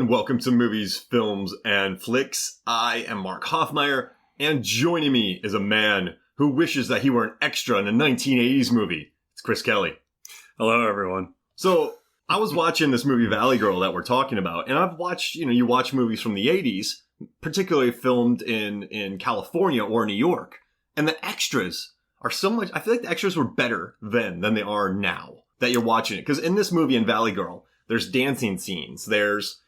and welcome to Movies, Films, and Flicks. I am Mark Hoffmeyer, and joining me is a man who wishes that he were an extra in a 1980s movie. It's Chris Kelly. Hello, everyone. So, I was watching this movie Valley Girl that we're talking about, and I've watched, you watch movies from the 80s, particularly filmed in California or New York, and the extras are so much, I feel like the extras were better then than they are now that you're watching it. Because in this movie in Valley Girl, there's dancing scenes, there's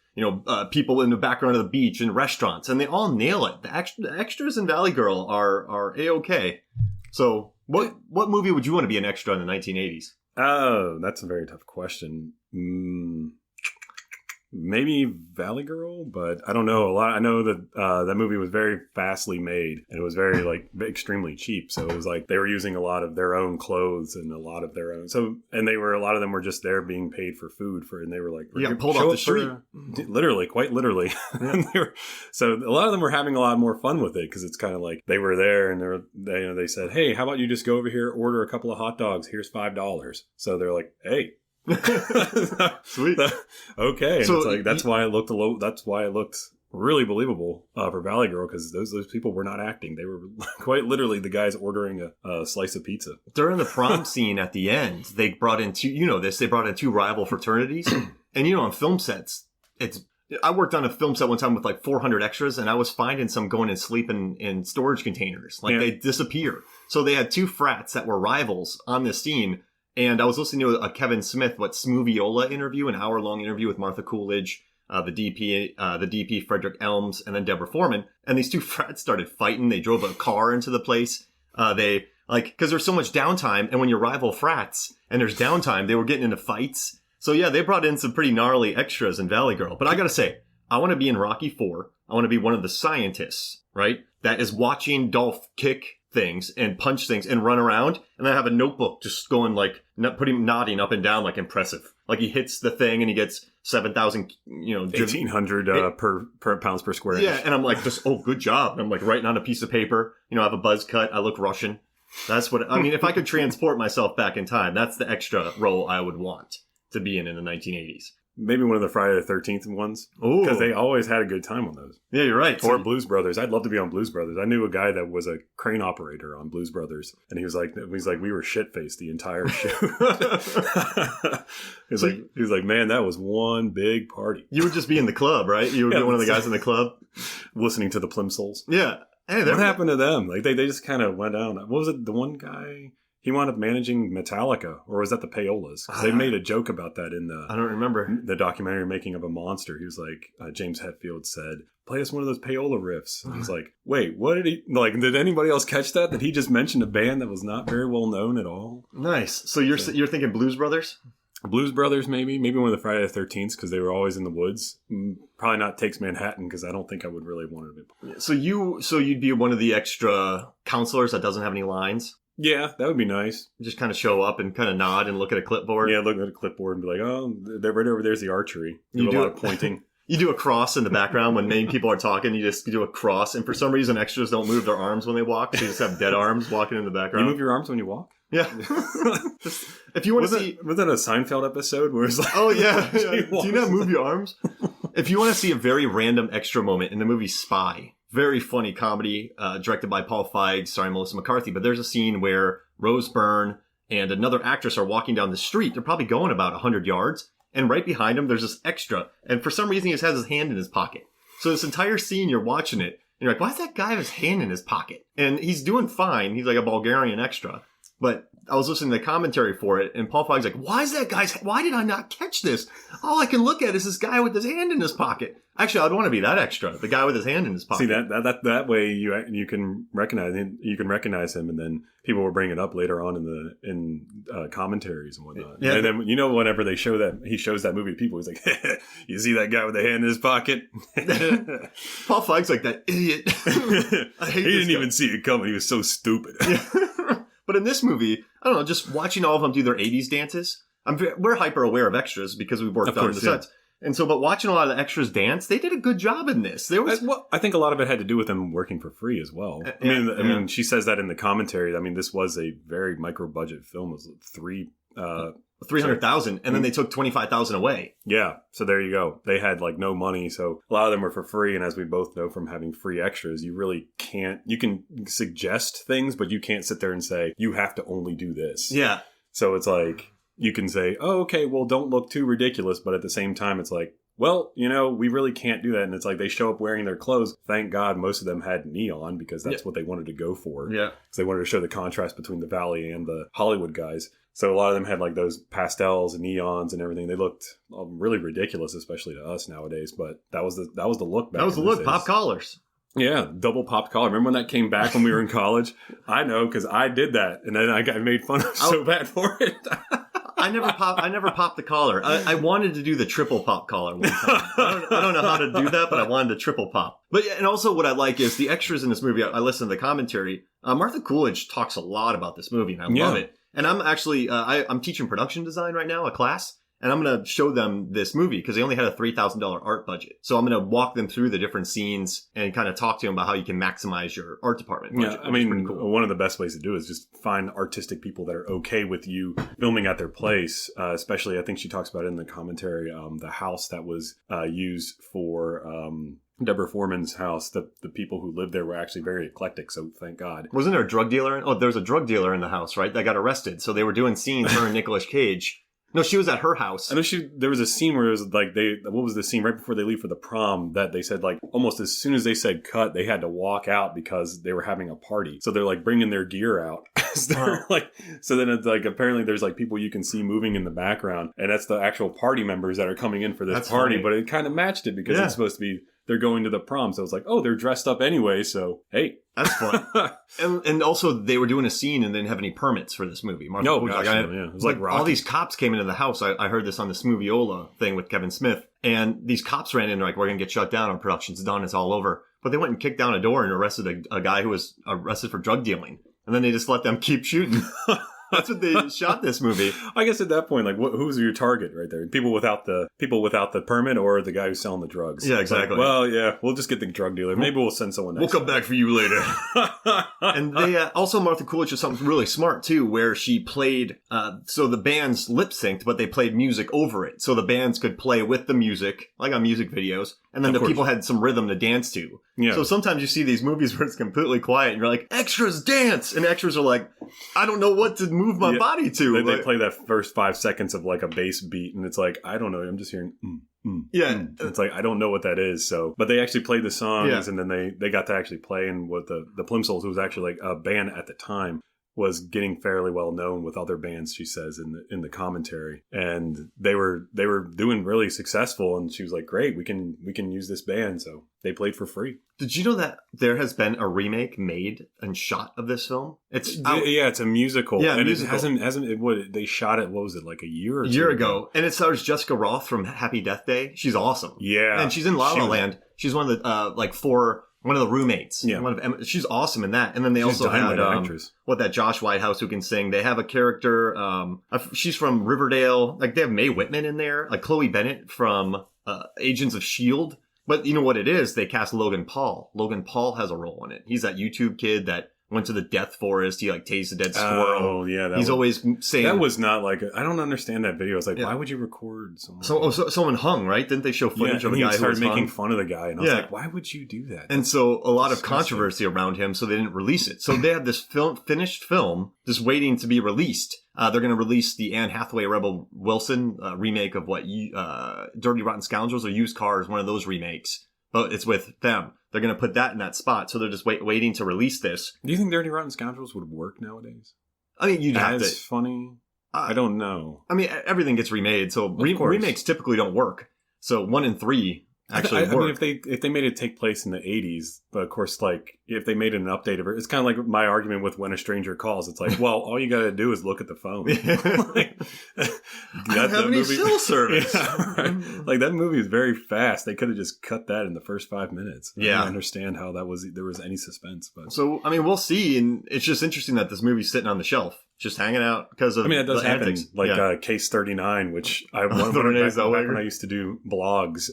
people in the background of the beach and restaurants, and they all nail it. The extras in Valley Girl are A-okay. So, what movie would you want to be an extra in the 1980s? Oh, that's a very tough question. Maybe Valley Girl, but I don't know. I know that that movie was very fastly made, and it was very extremely cheap. So it was like they were using a lot of their own clothes and a lot of their own. So a lot of them were just there being paid for food and they were like pulled off the street, literally, quite literally. Yeah. So a lot of them were having a lot more fun with it because it's kind of like they were there and they said, hey, how about you just go over here, order a couple of hot dogs? Here's $5. So they're like, hey. Sweet. Okay. So it's like that's why it looked really believable for Valley Girl, because those people were not acting. They were quite literally the guys ordering a slice of pizza. During the prom scene at the end, they brought in they brought in two rival fraternities. And on film sets, I worked on a film set one time with like 400 extras, and I was finding some going and sleeping in storage containers. They disappear. So they had two frats that were rivals on this scene. And I was listening to a Kevin Smith, Smooviola interview, an hour-long interview with Martha Coolidge, the DP Frederick Elms, and then Deborah Foreman. And these two frats started fighting. They drove a car into the place. Because there's so much downtime, and when you're rival frats and there's downtime, they were getting into fights. So yeah, they brought in some pretty gnarly extras in Valley Girl. But I gotta say, I want to be in Rocky IV. I want to be one of the scientists, right? That is watching Dolph kick things and punch things and run around, and then I have a notebook just going nodding up and down like impressive. Like he hits the thing and he gets 7,000, 1,800 per pounds per square inch. Yeah, and I'm like, good job. And I'm like writing on a piece of paper. I have a buzz cut. I look Russian. That's what I mean. If I could transport myself back in time, that's the extra role I would want to be in the 1980s. Maybe one of the Friday the 13th ones. Because they always had a good time on those. Yeah, you're right. Or Blues Brothers. I'd love to be on Blues Brothers. I knew a guy that was a crane operator on Blues Brothers. And he was like, we were shit-faced the entire show. he was like, man, that was one big party. You would just be in the club, right? You would be one of the guys in the club. Listening to the Plimsolls. Yeah. Hey, what happened to them? They just kind of went down. What was it? The one guy... He wound up managing Metallica, or was that the Payolas? Because they made a joke about that in I don't remember. The documentary Making of a Monster. He was like, James Hetfield said, play us one of those Payola riffs. And he's like, wait, what did he... did anybody else catch that? Did he just mention a band that was not very well known at all? Nice. So you're thinking Blues Brothers? Blues Brothers, maybe one of the Friday the 13th, because they were always in the woods. Probably not Takes Manhattan, because I don't think I would really want to be. So you'd be one of the extra counselors that doesn't have any lines? Yeah, that would be nice. Just kind of show up and kind of nod and look at a clipboard. Yeah, look at a clipboard and be like, oh, right over there's the archery. Do a lot of pointing. You do a cross in the background when main people are talking. You just do a cross. And for some reason, extras don't move their arms when they walk. So you just have dead arms walking in the background. You move your arms when you walk? Yeah. If you want to see... Was that a Seinfeld episode where it's like... Oh, yeah. Do you not move your arms? If you want to see a very random extra moment in the movie Spy... Very funny comedy, directed by Paul Feig, starring Melissa McCarthy. But there's a scene where Rose Byrne and another actress are walking down the street. They're probably going about 100 yards. And right behind him, there's this extra. And for some reason, he just has his hand in his pocket. So this entire scene, you're watching it. And you're like, why does that guy have his hand in his pocket? And he's doing fine. He's like a Bulgarian extra. But I was listening to the commentary for it, and Paul Feig's like, why did I not catch this? All I can look at is this guy with his hand in his pocket. Actually, I'd want to be that extra, the guy with his hand in his pocket. See, that way you can recognize him, and then people will bring it up later on in commentaries and whatnot. Yeah. And then whenever he shows that movie to people, he's like, you see that guy with the hand in his pocket? Paul Feig's like, that idiot. He didn't even see it coming. He was so stupid. Yeah. But in this movie, I don't know, just watching all of them do their 80s dances, we're hyper aware of extras because we've worked on the sets. And so, but watching a lot of the extras dance, they did a good job in this. I think a lot of it had to do with them working for free as well. I mean, she says that in the commentary. I mean, this was a very micro-budget film. It was 3 300,000, and then they took 25,000 away. Yeah, so there you go. They had like no money, so a lot of them were for free. And as we both know from having free extras, you really can't. You can suggest things, but you can't sit there and say you have to only do this. Yeah. So it's like you can say, "Oh, okay, well, don't look too ridiculous," but at the same time, it's like, well, we really can't do that. And it's like they show up wearing their clothes. Thank God most of them had neon because that's what they wanted to go for. Yeah. Because they wanted to show the contrast between the Valley and the Hollywood guys. So a lot of them had like those pastels and neons and everything. They looked really ridiculous, especially to us nowadays. But that was the look back. That was the look. Pop collars. Yeah, double popped collar. Remember when that came back when we were in college? I know because I did that, and then I got made fun of so bad for it. I never popped the collar. I wanted to do the triple pop collar one time. I don't know how to do that, but I wanted the triple pop. But yeah, and also what I like is the extras in this movie. I listened to the commentary. Martha Coolidge talks a lot about this movie, and I love it. And I'm actually I'm teaching production design right now, a class. And I'm going to show them this movie because they only had a $3,000 art budget. So I'm going to walk them through the different scenes and kind of talk to them about how you can maximize your art department budget. Yeah, I mean, one of the best ways to do it is just find artistic people that are okay with you filming at their place. Especially, I think she talks about it in the commentary, the house that was used for... Deborah Foreman's house, the people who lived there were actually very eclectic, so thank God. Wasn't there a drug dealer? There was a drug dealer in the house, right? That got arrested. So they were doing scenes, her and Nicolas Cage. No, she was at her house. I know there was a scene where it was like what was the scene right before they leave for the prom that they said like almost as soon as they said cut, they had to walk out because they were having a party. So they're like bringing their gear out. So then it's like apparently there's like people you can see moving in the background, and that's the actual party members that are coming in for this party. Funny. But it kind of matched it because it's supposed to be they're going to the prom. So it's like, oh, they're dressed up anyway. So, hey. That's fun. and also they were doing a scene and didn't have any permits for this movie. Martha Coolidge, it was like all these cops came into the house. I heard this on the Smoothiola thing with Kevin Smith. And these cops ran in like, we're going to get shut down. Our production's done. It's all over. But they went and kicked down a door and arrested a guy who was arrested for drug dealing. And then they just let them keep shooting. That's what they shot this movie. I guess at that point, like, who's your target right there? People without the permit, or the guy who's selling the drugs? Yeah, exactly. Like, well, yeah, we'll just get the drug dealer. Maybe we'll send someone. We'll come back for you later. And they also Martha Coolidge did something really smart too, where she played. So the bands lip synced, but they played music over it, so the bands could play with the music, like on music videos, and then people had some rhythm to dance to. Yeah. So sometimes you see these movies where it's completely quiet, and you're like, extras dance, and extras are like, I don't know what to move my body to. They play that first 5 seconds of like a bass beat, and it's like, I don't know, I'm just hearing. It's like I don't know what that is. So, but they actually played the songs, and then they got to actually play. And what the Plimsolls, who was actually like a band at the time, was getting fairly well known with other bands. She says in the commentary, and they were doing really successful. And she was like, "Great, we can use this band." So they played for free. Did you know that there has been a remake made and shot of this film? It's a musical. Yeah, and musical. It hasn't. They shot it. What was it, like a year ago? And it stars Jessica Roth from Happy Death Day. She's awesome. Yeah, and she's in La La Land. She's one of the one of the roommates. Yeah, she's awesome in that. And then they also had that Josh Whitehouse who can sing. They have a character. She's from Riverdale. Like they have Mae Whitman in there. Like Chloe Bennett from Agents of S.H.I.E.L.D. But you know what it is? They cast Logan Paul. Logan Paul has a role in it. He's that YouTube kid that went to the Death Forest. He like tased a dead squirrel. Oh yeah, he's always saying that was not like I don't understand that video. It's like why would you record someone? So someone hung, right? Didn't they show footage of a guy who started making fun of the guy? And I was like, why would you do that? And so a lot of controversy around him, so they didn't release it. So they have this finished film just waiting to be released. They're going to release the Anne Hathaway Rebel Wilson remake of Dirty Rotten Scoundrels or Used Cars, one of those remakes. But it's with them. They're going to put that in that spot. So they're just waiting to release this. Do you think Dirty Rotten Scoundrels would work nowadays? I mean, you'd have to. As funny? I don't know. I mean, everything gets remade. So remakes typically don't work. So 1 in 3 actually work. I mean, if they made it take place in the 80s, but of course, like, if they made an update of it, it's kind of like my argument with When a Stranger Calls. It's like, well, all you got to do is look at the phone. I don't have any cell service. Yeah, right? Like, that movie is very fast. They could have just cut that in the first 5 minutes. I don't understand how there was any suspense. But so, I mean, we'll see. And it's just interesting that this movie's sitting on the shelf, just hanging out because of it does happen. Antics. Like Case 39, which back when I used to do blogs,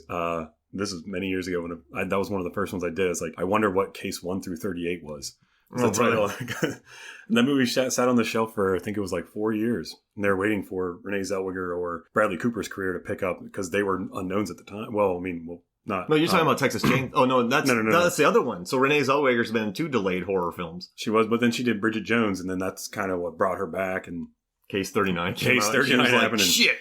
this was many years ago. That was one of the first ones I did. It's like, I wonder what case 1 through 38 was. The title. And that movie sat on the shelf for, I think it was like 4 years. And they were waiting for Renee Zellweger or Bradley Cooper's career to pick up because they were unknowns at the time. Well, not. No, you're talking about Texas Chainsaw. Oh, no, that's the other one. So Renee Zellweger's been in 2 delayed horror films. She was, but then she did Bridget Jones, and then that's kind of what brought her back. And Case 39 Case 39 happened. Like, shit.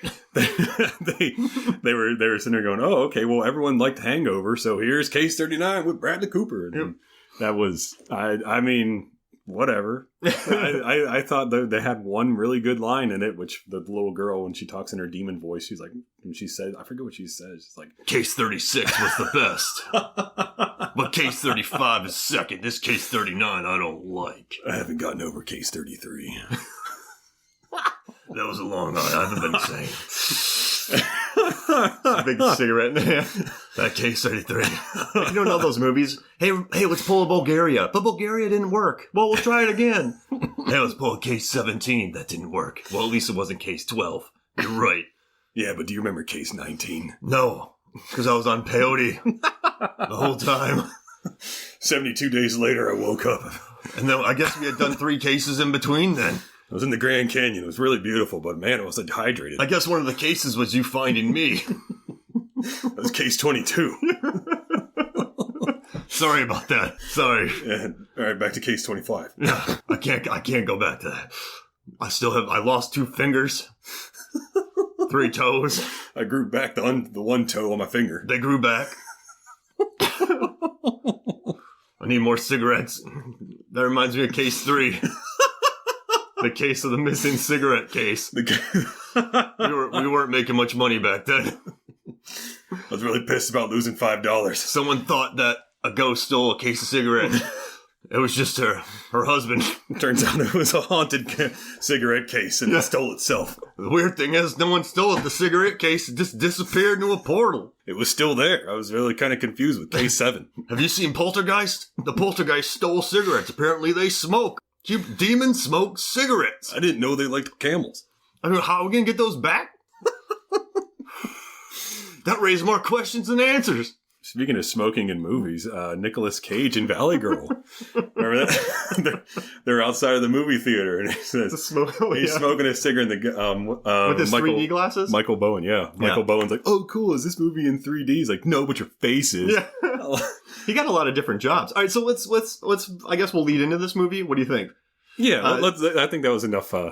they were sitting there going, oh, okay, well, everyone liked Hangover, so here's Case 39 with Bradley Cooper. And that was, I mean, whatever. I thought they had one really good line in it, which the little girl, when she talks in her demon voice, she's like, and she said, I forget what she says. She's like, Case 36 was the best. But Case 35 is second. This Case 39 I don't like. I haven't gotten over Case 33. That was a long night. I haven't been sane. Big cigarette in the hand. That Case 33. You don't know those movies? Hey, let's pull a Bulgaria. But Bulgaria didn't work. Well, we'll try it again. Hey, let's pull a Case 17. That didn't work. Well, at least it wasn't Case 12. You're right. Yeah, but do you remember Case 19? No, because I was on peyote the whole time. 72 days later, I woke up. And then I guess we had done 3 cases in between then. I was in the Grand Canyon. It was really beautiful, but man, I was dehydrated. I guess one of the cases was you finding me. That was Case 22. Sorry about that. Sorry. Yeah. All right, back to Case 25. Yeah, I can't go back to that. I lost 2 fingers, 3 toes. I grew back the one toe on my finger. They grew back. I need more cigarettes. That reminds me of Case 3. The case of the missing cigarette case. We weren't making much money back then. I was really pissed about losing $5. Someone thought that a ghost stole a case of cigarettes. It was just her husband. Turns out it was a haunted cigarette case and it stole itself. The weird thing is, no one stole the cigarette case. It just disappeared into a portal. It was still there. I was really kind of confused with Case 7. Have you seen Poltergeist? The Poltergeist stole cigarettes. Apparently they smoke. Demons smoke cigarettes. I didn't know they liked camels. I mean, how are we going to get those back? That raised more questions than answers. Speaking of smoking in movies, Nicolas Cage in Valley Girl. Remember that? They're outside of the movie theater, and he says, he's smoking a cigarette in the with his 3D glasses. Michael Bowen, yeah. Michael Bowen's like, "Oh, cool! Is this movie in 3D?" He's like, "No, but your face is." Yeah. He got a lot of different jobs. All right, so let's. I guess we'll lead into this movie. What do you think? Yeah, I think that was enough. So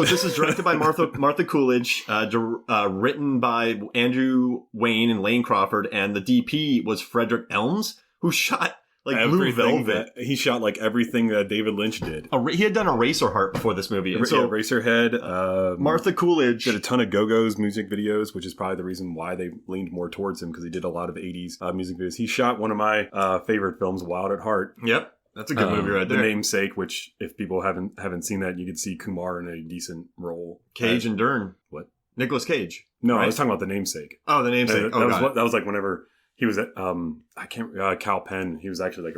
this is directed by Martha Coolidge, written by Andrew Wayne and Lane Crawford, and the DP was Frederick Elms, who shot Blue Velvet. He shot everything that David Lynch did. He had done Eraserheart before this movie. And so Eraserhead. Martha Coolidge did a ton of Go-Go's music videos, which is probably the reason why they leaned more towards him, because he did a lot of 80s music videos. He shot one of my favorite films, Wild at Heart. Yep. That's a good movie right there. The Namesake, which if people haven't seen that, you could see Kumar in a decent role. Cage and Dern. What? Nicolas Cage. No, right? I was talking about The Namesake. Oh, The Namesake. That was like whenever he was at Cal Penn. He was actually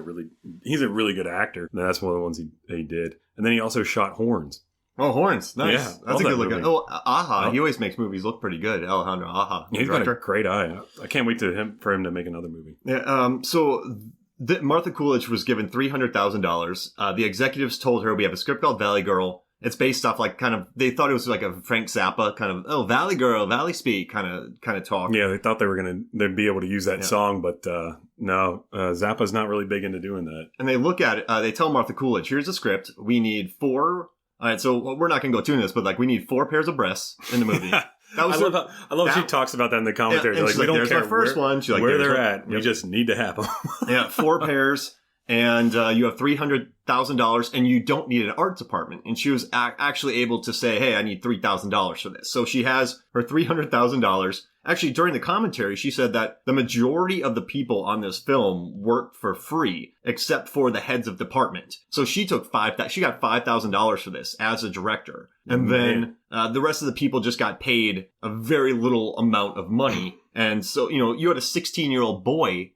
he's a really good actor. And that's one of the ones he did. And then he also shot Horns. Oh, Horns. Nice. Yeah, that's a good look. Oh, Aha. He always makes movies look pretty good. Alejandro Aha. He's got a great eye. I can't wait for him to make another movie. Yeah. Martha Coolidge was given $300,000. The executives told her, we have a script called Valley Girl. It's based off they thought it was like a Frank Zappa kind of, Valley Girl, Valley Speak kind of talk. Yeah, they thought they'd be able to use that song, but no, Zappa's not really big into doing that. And they look at it, they tell Martha Coolidge, here's the script. We need 4, all right, so we're not going to go tune this, but we need 4 pairs of breasts in the movie. I love she talks about that in the commentary. Yeah, we don't care my first one. She's where they're at. We just need to have them. Yeah, 4 pairs, and you have $300,000, and you don't need an art department. And she was actually able to say, hey, I need $3,000 for this. So she has her $300,000. Actually, during the commentary, she said that the majority of the people on this film worked for free, except for the heads of department. So she got $5,000 for this as a director. And then the rest of the people just got paid a very little amount of money. And so, you had a 16-year-old boy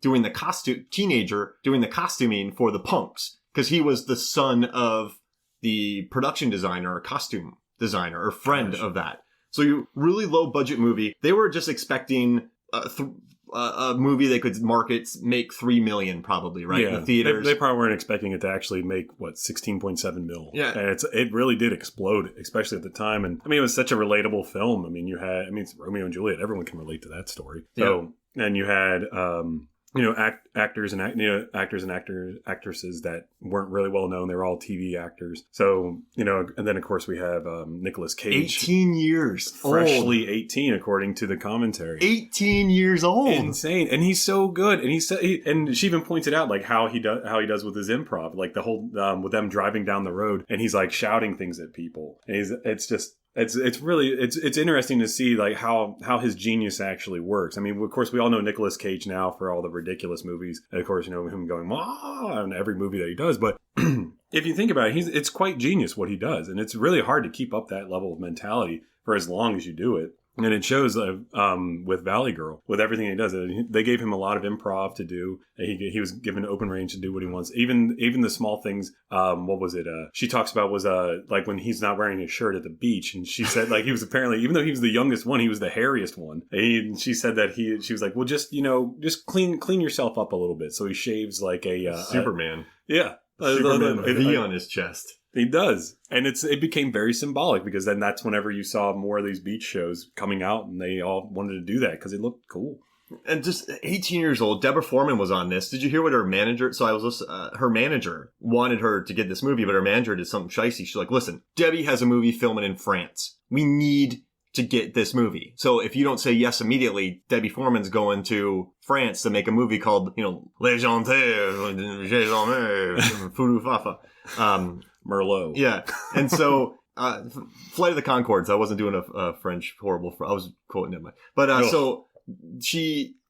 teenager doing the costuming for the punks, because he was the son of the production designer or costume designer or friend of that. So you really low budget movie. They were just expecting a movie they could make $3 million probably, right? Yeah, in the theaters. They probably weren't expecting it to actually make, 16.7 mil. Yeah. And it really did explode, especially at the time. And I mean, it was such a relatable film. I mean, it's Romeo and Juliet. Everyone can relate to that story. So, and you had, actors and actresses that weren't really well known. They were all TV actors. So, and then of course we have Nicolas Cage. 18 years freshly old. 18, according to the commentary. 18 years old. Insane. And he's so good. And and she even pointed out like how he does with his improv, like the whole with them driving down the road and he's like shouting things at people. And it's really interesting to see like how his genius actually works. I mean, of course, we all know Nicolas Cage now for all the ridiculous movies. And of course, him going "Wah!" in every movie that he does. But if you think about it, it's quite genius what he does, and it's really hard to keep up that level of mentality for as long as you do it. And it shows with Valley Girl, with everything he does. They gave him a lot of improv to do. He was given open range to do what he wants. Even the small things. What was it? She talks about was like when he's not wearing his shirt at the beach, and she said like he was apparently, even though he was the youngest one, he was the hairiest one. And she said that she was like, well, just clean yourself up a little bit. So he shaves like a Superman. Superman V on his chest. He does. And it became very symbolic because then that's whenever you saw more of these beach shows coming out and they all wanted to do that because it looked cool. And just 18 years old, Deborah Foreman was on this. Did you hear what her manager... So her manager wanted her to get this movie, but her manager did something shicey. She's like, listen, Debbie has a movie filming in France. We need to get this movie. So if you don't say yes immediately, Debbie Foreman's going to France to make a movie called, Les Jantés, J'ai Jamais, Fudu Fafa. Merlot. Yeah. And so, Flight of the Conchords, I wasn't doing a French horrible, I was quoting it. But, so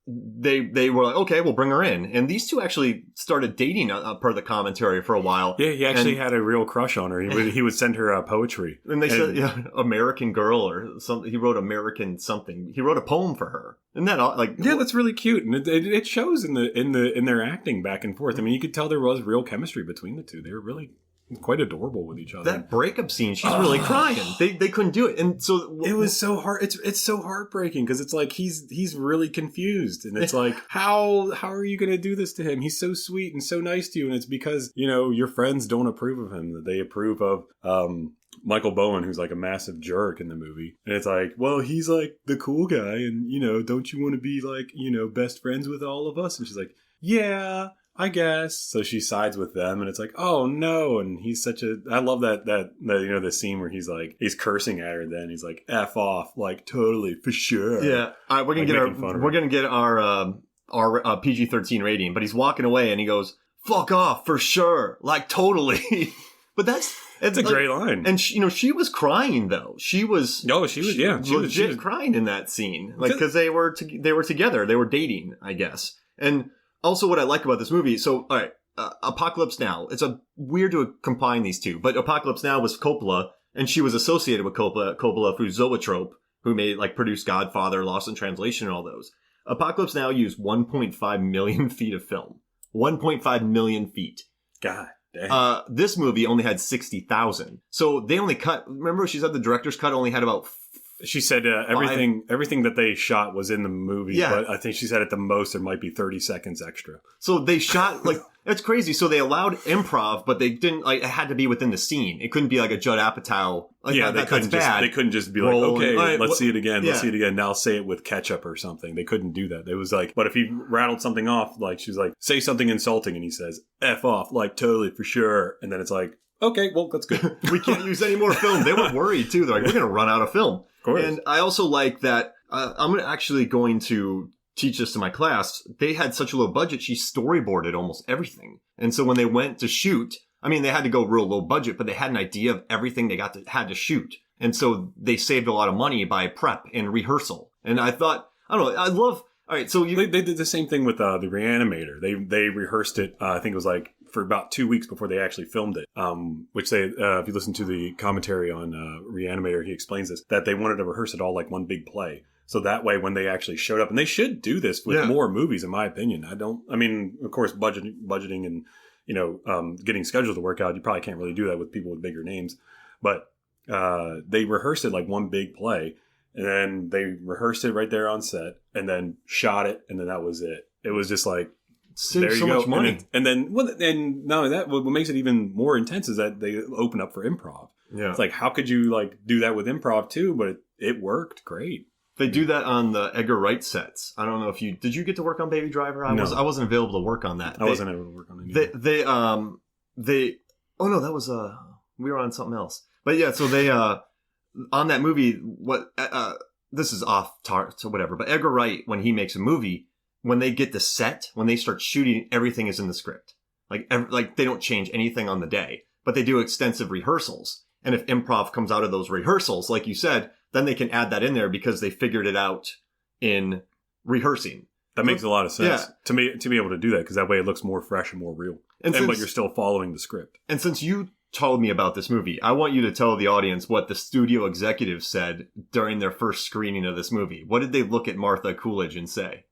they were like, okay, we'll bring her in. And these two actually started dating per the commentary for a while. Yeah, he actually had a real crush on her. He would send her poetry. And they said, American Girl or something. He wrote American something. He wrote a poem for her. Isn't that like? Yeah, that's really cute, and it shows in their acting back and forth. I mean, you could tell there was real chemistry between the two. They were really quite adorable with each other. That breakup scene, she's really crying. They couldn't do it, and so it was so hard. It's so heartbreaking because it's like he's really confused, and it's like how are you going to do this to him? He's so sweet and so nice to you, and it's because your friends don't approve of him, that they approve of Michael Bowen, who's like a massive jerk in the movie. And it's like, well, he's like the cool guy, and don't you want to be like best friends with all of us? And she's like, yeah, I guess. So she sides with them, and it's like, oh no. And he's I love that the scene where he's cursing at her. Then he's like, F off, like totally for sure. Yeah. All right, we're gonna get our PG-13 rating, but he's walking away and he goes, fuck off for sure, like totally. But it's a great line. And she was crying though. She was legit crying in that scene, like because they were together, they were dating, I guess. And also, what I like about this movie, so, all right, Apocalypse Now. It's weird to combine these two, but Apocalypse Now was Coppola, and she was associated with Coppola through Zoetrope, who produced Godfather, Lost in Translation, and all those. Apocalypse Now used 1.5 million feet of film. 1.5 million feet. God damn. This movie only had 60,000. So they only remember she said the director's cut only had about... She said everything that they shot was in the movie, but I think she said at the most there might be 30 seconds extra. So they shot, that's crazy. So they allowed improv, but they didn't, it had to be within the scene. It couldn't be like a Judd Apatow. They couldn't just be like, okay, let's see it again. Let's see it again. Now say it with ketchup or something. They couldn't do that. It was like, but if he rattled something off, like she's like, say something insulting, and he says, F off, like totally for sure. And then it's like, okay, well, that's good. We can't use any more film. They were worried too. They're like, we're going to run out of film. And I also like that I'm actually going to teach this to my class. They had such a low budget, she storyboarded almost everything. And so when they went to shoot, I mean, they had to go real low budget, but they had an idea of everything they had to shoot. And so they saved a lot of money by prep and rehearsal. And I thought, I don't know, I love... All right, so they did the same thing with the Reanimator. They rehearsed it, I think it was like for about 2 weeks before they actually filmed it, which if you listen to the commentary on Reanimator, he explains this, that they wanted to rehearse it all like one big play. So that way when they actually showed up, and they should do this with more movies, in my opinion. Of course, budgeting and, getting schedules to work out, you probably can't really do that with people with bigger names. But they rehearsed it like one big play. and then they rehearsed it right there on set, and then shot it, and then that was it. It was just like, there you so go. much money. And then not only that, what makes it even more intense is that they open up for improv. Yeah. It's like, how could you like do that with improv too? But it worked great. They do that on the Edgar Wright sets. I don't know if did you get to work on Baby Driver? I wasn't available to work on that. I wasn't able to work on it. Oh no, that was we were on something else. But yeah, so they on that movie, this is off so whatever. But Edgar Wright, when he makes a movie, when they get the set, when they start shooting, everything is in the script. Like they don't change anything on the day, but they do extensive rehearsals. And if improv comes out of those rehearsals, like you said, then they can add that in there because they figured it out in rehearsing. That makes a lot of sense to me to be able to do that, because that way it looks more fresh and more real. But you're still following the script. And since you told me about this movie, I want you to tell the audience what the studio executives said during their first screening of this movie. What did they look at Martha Coolidge and say?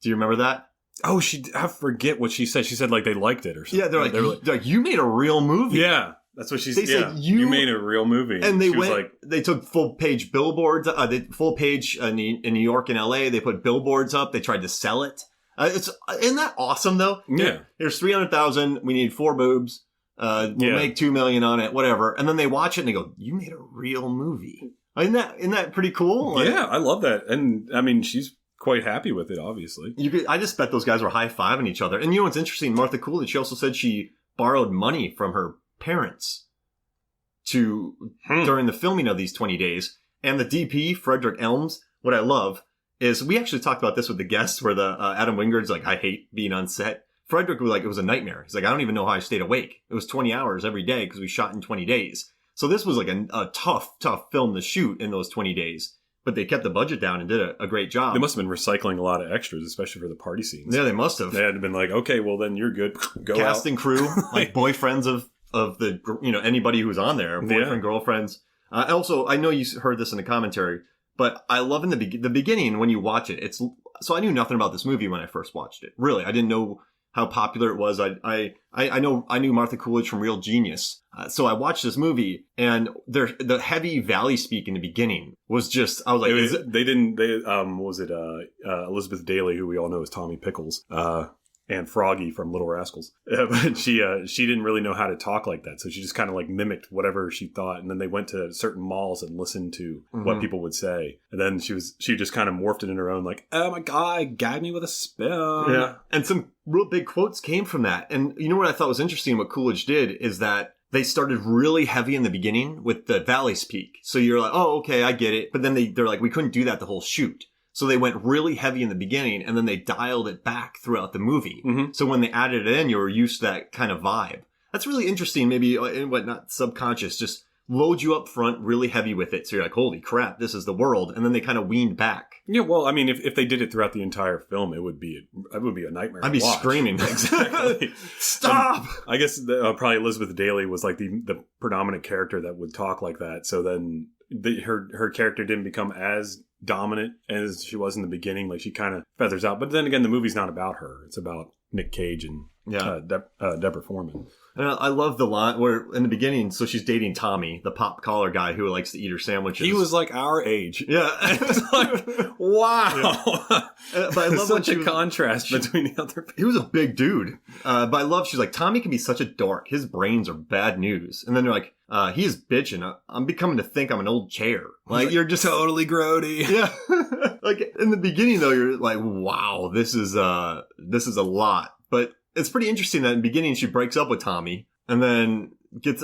Do you remember that? Oh, I forget what she said. She said like they liked it or something. Yeah, they're like, you made a real movie. Yeah. That's what she said. They said you made a real movie. And they took full page billboards, full page in New York and LA. They put billboards up. They tried to sell it. Isn't that awesome though? Yeah. Here's 300,000. We need 4 boobs. We'll make 2 million on it, whatever. And then they watch it and they go, you made a real movie. Isn't that pretty cool? Like, yeah, I love that. And I mean, she's quite happy with it, obviously. I just bet those guys were high-fiving each other. And you know what's interesting? Martha Coolidge, she also said she borrowed money from her parents during the filming of these 20 days. And the DP, Frederick Elms, what I love is we actually talked about this with the guests where the Adam Wingard's like, I hate being on set. Frederick was like, it was a nightmare. He's like, I don't even know how I stayed awake. It was 20 hours every day because we shot in 20 days. So this was like a tough film to shoot in those 20 days. But they kept the budget down and did a great job. They must have been recycling a lot of extras, especially for the party scenes. Yeah, they must have. They had been like, okay, well then you're good. Go Casting out. Crew, like boyfriends of the, anybody who's on there, boyfriend, girlfriends. Also, I know you heard this in the commentary, but I love in the beginning when you watch it. So I knew nothing about this movie when I first watched it. Really, I didn't know how popular it was. I knew Martha Coolidge from Real Genius. So I watched this movie, and the heavy valley speak in the beginning was just, I was like, Elizabeth Daily, who we all know as Tommy Pickles, and Froggy from Little Rascals. But she didn't really know how to talk like that. So she just kind of like mimicked whatever she thought. And then they went to certain malls and listened to what people would say. And then she just kind of morphed it in her own, like, oh my God, gag me with a spoon. Yeah. And some real big quotes came from that. And you know what I thought was interesting, what Coolidge did is that they started really heavy in the beginning with the valley speak. So you're like, oh, okay, I get it. But then they're like, we couldn't do that the whole shoot. So they went really heavy in the beginning, and then they dialed it back throughout the movie. Mm-hmm. So when they added it in, you were used to that kind of vibe. That's really interesting, maybe, not subconscious, just load you up front really heavy with it. So you're like, holy crap, this is the world. And then they kind of weaned back. Yeah, well, I mean, if they did it throughout the entire film, it would be a nightmare. I'd be screaming. Exactly. Stop! I guess probably Elizabeth Daily was like the predominant character that would talk like that. So then her character didn't become as dominant as she was in the beginning. Like she kind of feathers out. But then again, the movie's not about her. It's about Nick Cage and Deborah Foreman. And I love the line where in the beginning, so she's dating Tommy, the pop collar guy who likes to eat her sandwiches. He was like our age. Yeah. It's like, wow. Yeah. But I love such a contrast between the other people. He was a big dude. But I love, she's like, Tommy can be such a dork. His brains are bad news. And then they're like, he is bitching. I'm becoming to think I'm an old chair. Like, you're just totally grody. Yeah. Like in the beginning though, you're like, wow, this is a lot. But it's pretty interesting that in the beginning she breaks up with Tommy and then you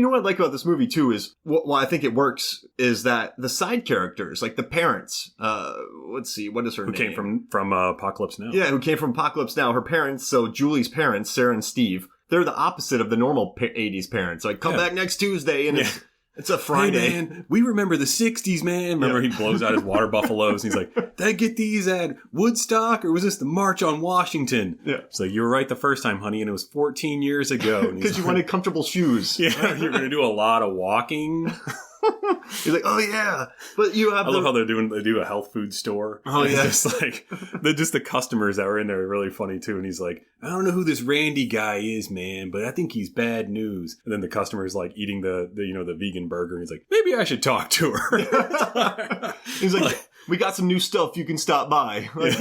know what I like about this movie too is why I think it works is that the side characters, like the parents, let's see, what is her name? Who came from Apocalypse Now. Yeah, who came from Apocalypse Now. Her parents, so Julie's parents, Sarah and Steve, they're the opposite of the normal 80s parents. Like, come back next Tuesday and it's a Friday. Hey man, we remember the 60s, man. Remember he blows out his water buffaloes and he's like, did I get these at Woodstock or was this the March on Washington? Yeah. It's like, you were right the first time, honey, and it was 14 years ago. Because you wanted comfortable shoes. Yeah, you're going to do a lot of walking. He's like, oh yeah, but you have. I love how they do a health food store. Oh yeah, it's just like the customers that were in there are really funny too. And he's like, I don't know who this Randy guy is, man, but I think he's bad news. And then the customer's like eating the vegan burger, and he's like, maybe I should talk to her. He's like, we got some new stuff. You can stop by. Like,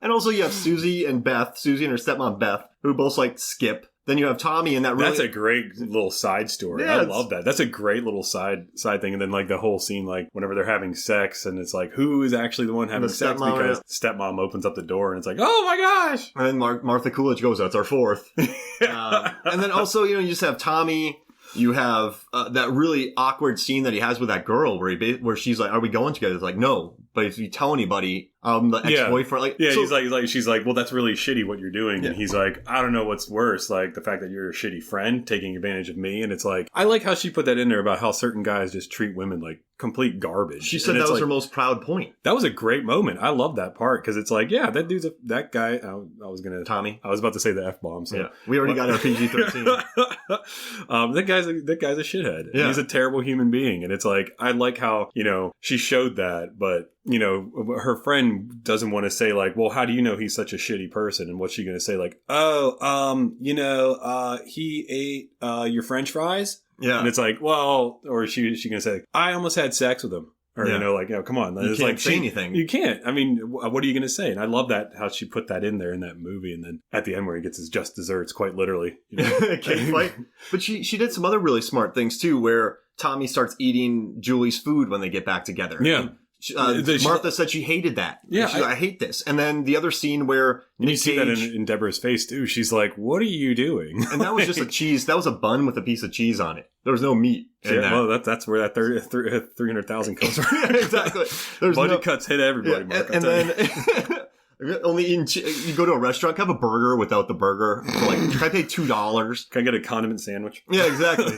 and also you have Susie and her stepmom Beth, who both like skip. Then you have Tommy, and that's a great little side story. Yeah, I love that. That's a great little side thing. And then like the whole scene, like whenever they're having sex, and it's like, who is actually the one having sex? Because stepmom opens up the door, and it's like, oh my gosh! And then Martha Coolidge goes, "That's our fourth." And then also, you just have Tommy. You have that really awkward scene that he has with that girl, where she's like, "Are we going together?" It's like, no. But if you tell anybody, the ex-boyfriend, she's like, well, that's really shitty what you're doing, and he's like, I don't know what's worse, like the fact that you're a shitty friend taking advantage of me, and it's like, I like how she put that in there about how certain guys just treat women like complete garbage. She said that was her most proud point. That was a great moment. I love that part because it's like, yeah, that guy. I was about to say the F-bomb. So yeah, we already got our PG-13. That guy's a shithead. Yeah. He's a terrible human being, and it's like, I like how she showed that, but. Her friend doesn't want to say like, well, how do you know he's such a shitty person? And what's she going to say? Like, he ate your French fries. Yeah. And it's like, well, or she going to say, I almost had sex with him. Or, come on. You can't say anything. You can't. I mean, what are you going to say? And I love that, how she put that in there in that movie. And then at the end where he gets his just desserts, quite literally. Cake fight. But she did some other really smart things too, where Tommy starts eating Julie's food when they get back together. Yeah. Martha said she hated that. Yeah, I hate this. And then the other scene where you see that in Deborah's face too. She's like, "What are you doing?" And that was just a cheese. That was a bun with a piece of cheese on it. There was no meat. Well, that's where that 300,000 comes from. Yeah, exactly. Budget cuts hit everybody. Mark, and then. Only eating you go to a restaurant, can I have a burger without the burger? For can I pay $2? Can I get a condiment sandwich? Yeah, exactly.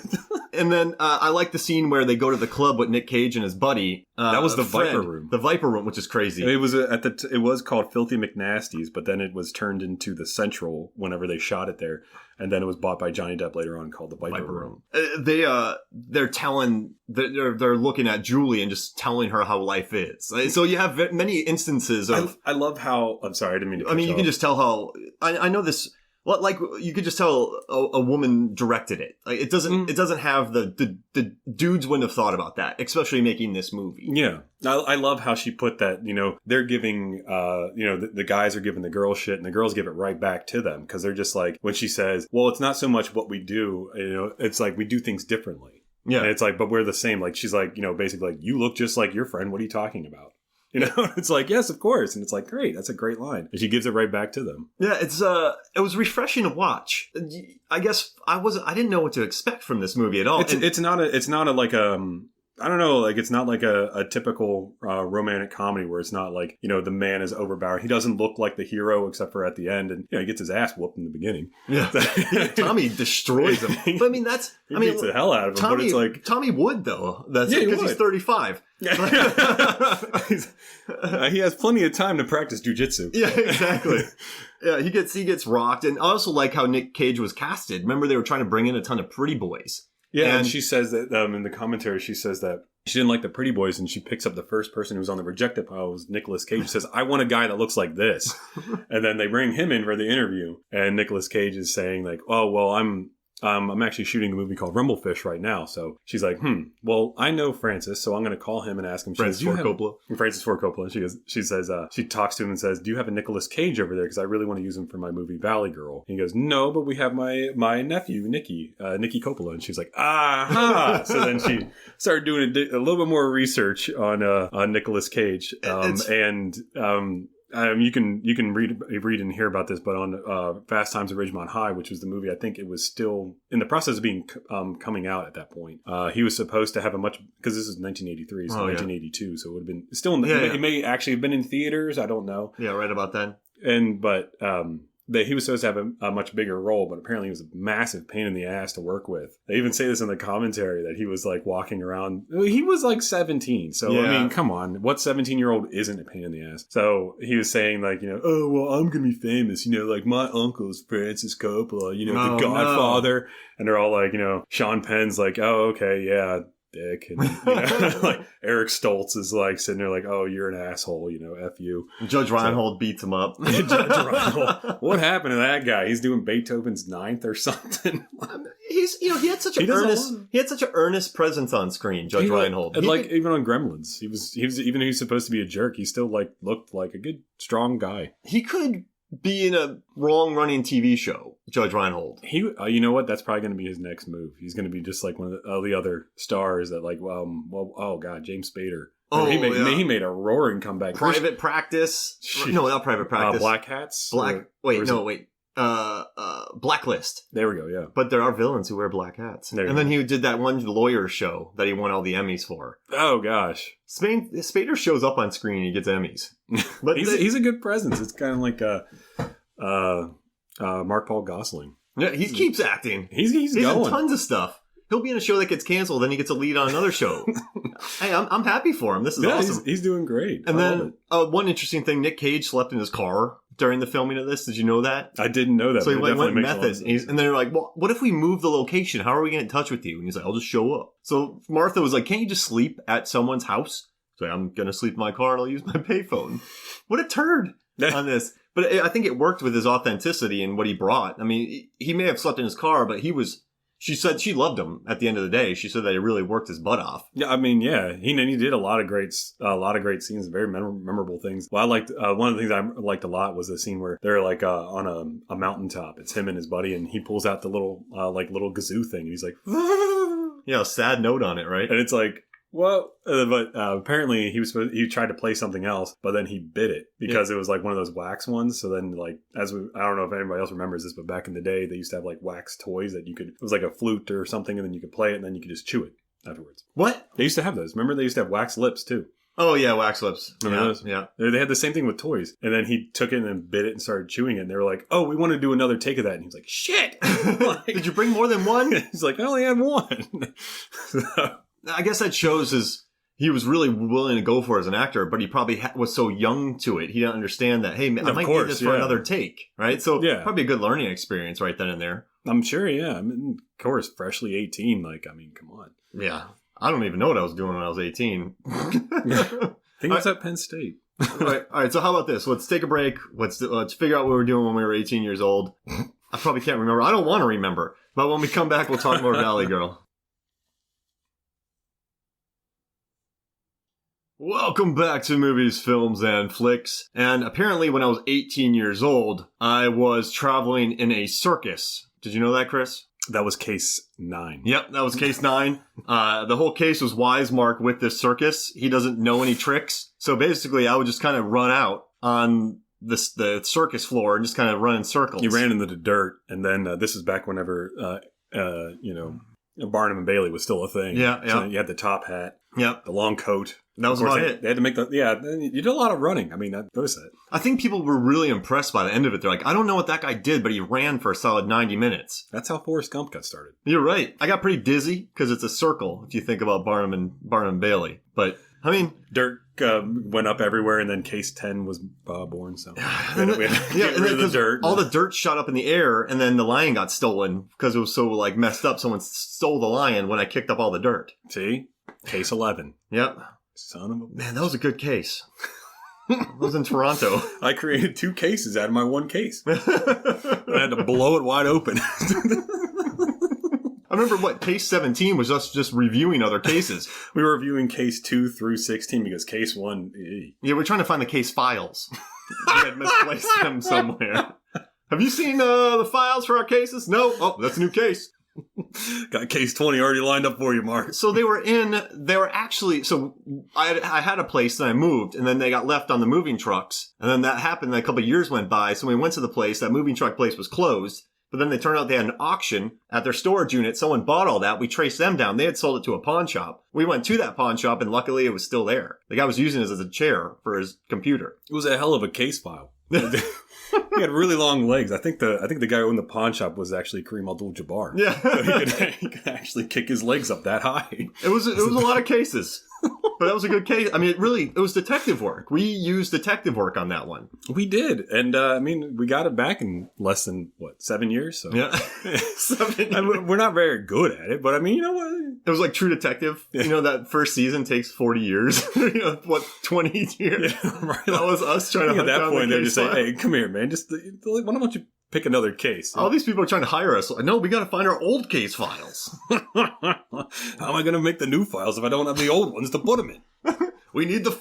And then I like the scene where they go to the club with Nick Cage and his buddy. That was the Viper Room. The Viper Room, which is crazy. It was it was called Filthy McNasty's, but then it was turned into the Central whenever they shot it there. And then it was bought by Johnny Depp later on, called the Viper Room. They're looking at Julie and just telling her how life is. So you have many instances of. I love how. I'm sorry, I didn't mean to. You can just tell how. I know this. Like you could just tell a woman directed it. Like it doesn't. It doesn't have the dudes wouldn't have thought about that, especially making this movie. Yeah, I love how she put that. They're giving. The guys are giving the girls shit, and the girls give it right back to them because they're just like when she says, "Well, it's not so much what we do. It's like we do things differently." Yeah, and it's like, but we're the same. Like she's like, basically like you look just like your friend. What are you talking about? It's like, yes, of course. And it's like, great. That's a great line. And she gives it right back to them. Yeah, it was refreshing to watch. I guess I didn't know what to expect from this movie at all. It's not I don't know, like it's not like a typical romantic comedy where it's not like, the man is overpowered. He doesn't look like the hero except for at the end, and he gets his ass whooped in the beginning. Yeah, Tommy destroys him. But he beats the hell out of him. Tommy, but it's like Tommy would though. That's because he's 35. He has plenty of time to practice jujitsu. Yeah, exactly. Yeah, he gets rocked, and I also like how Nick Cage was casted. Remember, they were trying to bring in a ton of pretty boys. Yeah, and she says that in the commentary, she says that she didn't like the pretty boys, and she picks up the first person who was on the rejected pile was Nicolas Cage. She says, I want a guy that looks like this. And then they bring him in for the interview, and Nicolas Cage is saying like, oh, well, I'm actually shooting a movie called Rumblefish right now. So she's like, well, I know Francis, so I'm going to call him and ask him. Francis Ford Coppola. And she says, she talks to him and says, do you have a Nicolas Cage over there? Because I really want to use him for my movie Valley Girl. And he goes, no, but we have my nephew, Nicky Coppola. And she's like, aha. So then she started doing a little bit more research on Nicolas Cage. You can read and hear about this, but on Fast Times at Ridgemont High, which was the movie, I think it was still in the process of being coming out at that point. He was supposed to have because this is 1983, so 1982, so it would have been still. It may actually have been in theaters. I don't know. Yeah, right about then. He was supposed to have a much bigger role, but apparently he was a massive pain in the ass to work with. They even say this in the commentary that he was like walking around. He was like 17. So, yeah. I mean, come on. What 17-year-old isn't a pain in the ass? So he was saying like, oh, well, I'm going to be famous. Like my uncle's Francis Coppola, the Godfather. No. And they're all like, Sean Penn's like, oh, okay, yeah. dick. And, like Eric Stoltz is like sitting there like, oh, you're an asshole, F you. Judge Reinhold beats him up. Judge Reinhold. What happened to that guy? He's doing Beethoven's Ninth or something. He had such an earnest presence on screen, Judge Reinhold. And even on Gremlins, he was even though he's supposed to be a jerk, he still like looked like a good, strong guy. He could be in a wrong running TV show, Judge Reinhold. You know what? That's probably going to be his next move. He's going to be just like one of the other stars that oh God, James Spader. Oh, he made a roaring comeback. Private Practice. No, not Private Practice. Black Hats. Blacklist. There we go. Yeah. But there are villains who wear black hats. Then he did that one lawyer show that he won all the Emmys for. Oh gosh. Spader shows up on screen and he gets Emmys. But he's a good presence. It's kind of like Mark Paul Gosling. Yeah, he keeps acting. He's going. In tons of stuff. He'll be in a show that gets canceled, then he gets a lead on another show. Hey, I'm happy for him. This is awesome. He's doing great. And then one interesting thing, Nick Cage slept in his car during the filming of this. Did you know that? I didn't know that. So he went method. And they're like, well, what if we move the location? How are we going to get in touch with you? And he's like, I'll just show up. So Martha was like, can't you just sleep at someone's house? So I'm going to sleep in my car and I'll use my payphone. What a turd on this. But I think it worked with his authenticity and what he brought. I mean, he may have slept in his car, but she said she loved him at the end of the day. She said that he really worked his butt off. Yeah, I mean, yeah. He did a lot of great scenes, very memorable things. Well, I liked, one of the things I liked a lot was the scene where they're like on a mountaintop. It's him and his buddy, and he pulls out the little kazoo thing, and he's like, yeah, a sad note on it, right? And it's like, well, but apparently he tried to play something else, but then he bit it because it was like one of those wax ones. So then I don't know if anybody else remembers this, but back in the day, they used to have like wax toys that it was like a flute or something, and then you could play it and then you could just chew it afterwards. What? They used to have those. Remember they used to have wax lips too. Oh yeah, wax lips. Remember those? Yeah. They had the same thing with toys. And then he took it and bit it and started chewing it. And they were like, oh, we want to do another take of that. And he was like, shit! Did you bring more than one? He's like, I only had one. I guess that shows he was really willing to go for it as an actor, but he probably was so young to it. He didn't understand that, hey, I might need this for another take, right? So probably a good learning experience right then and there. I'm sure, yeah. I mean, of course, freshly 18. come on. Yeah. I don't even know what I was doing when I was 18. I think it was at Penn State. All right. So how about this? Let's take a break. Let's figure out what we were doing when we were 18 years old. I probably can't remember. I don't want to remember. But when we come back, we'll talk more Valley Girl. Welcome back to Movies, Films, and Flicks. And apparently when I was 18 years old, I was traveling in a circus. Did you know that, Chris? That was case 9. Yep, that was case 9. The whole case was Wisemark with this circus. He doesn't know any tricks. So basically, I would just kind of run out on the circus floor and just kind of run in circles. You ran into the dirt, and then this is back whenever, Barnum and Bailey was still a thing. Yeah. So you had the top hat. Yep. The long coat. That was about it. They had to make you did a lot of running. I mean, I noticed that. I think people were really impressed by the end of it. They're like, I don't know what that guy did, but he ran for a solid 90 minutes. That's how Forrest Gump got started. You're right. I got pretty dizzy because it's a circle if you think about Barnum and Bailey. But, I mean... Dirt went up everywhere, and then case 10 was born, so... We had to get rid of the dirt. All the dirt shot up in the air, and then the lion got stolen because it was so, messed up. Someone stole the lion when I kicked up all the dirt. See? Case 11. Yep. Son of a... Man, that was a good case. I was in Toronto. I created 2 cases out of my one case. I had to blow it wide open. I remember case 17 was us just reviewing other cases. We were reviewing case 2 through 16 because case 1... Yeah, we're trying to find the case files. We had misplaced them somewhere. Have you seen the files for our cases? No? Oh, that's a new case. Got case 20 already lined up for you, Mark. So I had a place and I moved, and then they got left on the moving trucks. And then that happened, and a couple of years went by. So when we went to the place, that moving truck place was closed. But then they turned out they had an auction at their storage unit. Someone bought all that. We traced them down. They had sold it to a pawn shop. We went to that pawn shop, and luckily it was still there. The guy was using it as a chair for his computer. It was a hell of a case file. He had really long legs. I think the guy who owned the pawn shop was actually Kareem Abdul-Jabbar. Yeah. So he could actually kick his legs up that high. It was a lot of cases. But that was a good case. I mean, it was detective work. We used detective work on that one. We did. And, we got it back in less than, 7 years? So. Yeah. 7 years. We're not very good at it, but you know what? It was like True Detective. Yeah. You know, that first season takes 40 years. 20 years? Yeah, right. That was us trying to hunt down the case. At that point, they're just saying, hey, come here, man. Just, why don't you pick another case? All these people are trying to hire us. No, we got to find our old case files. How am I going to make the new files if I don't have the old ones to put them in? We need the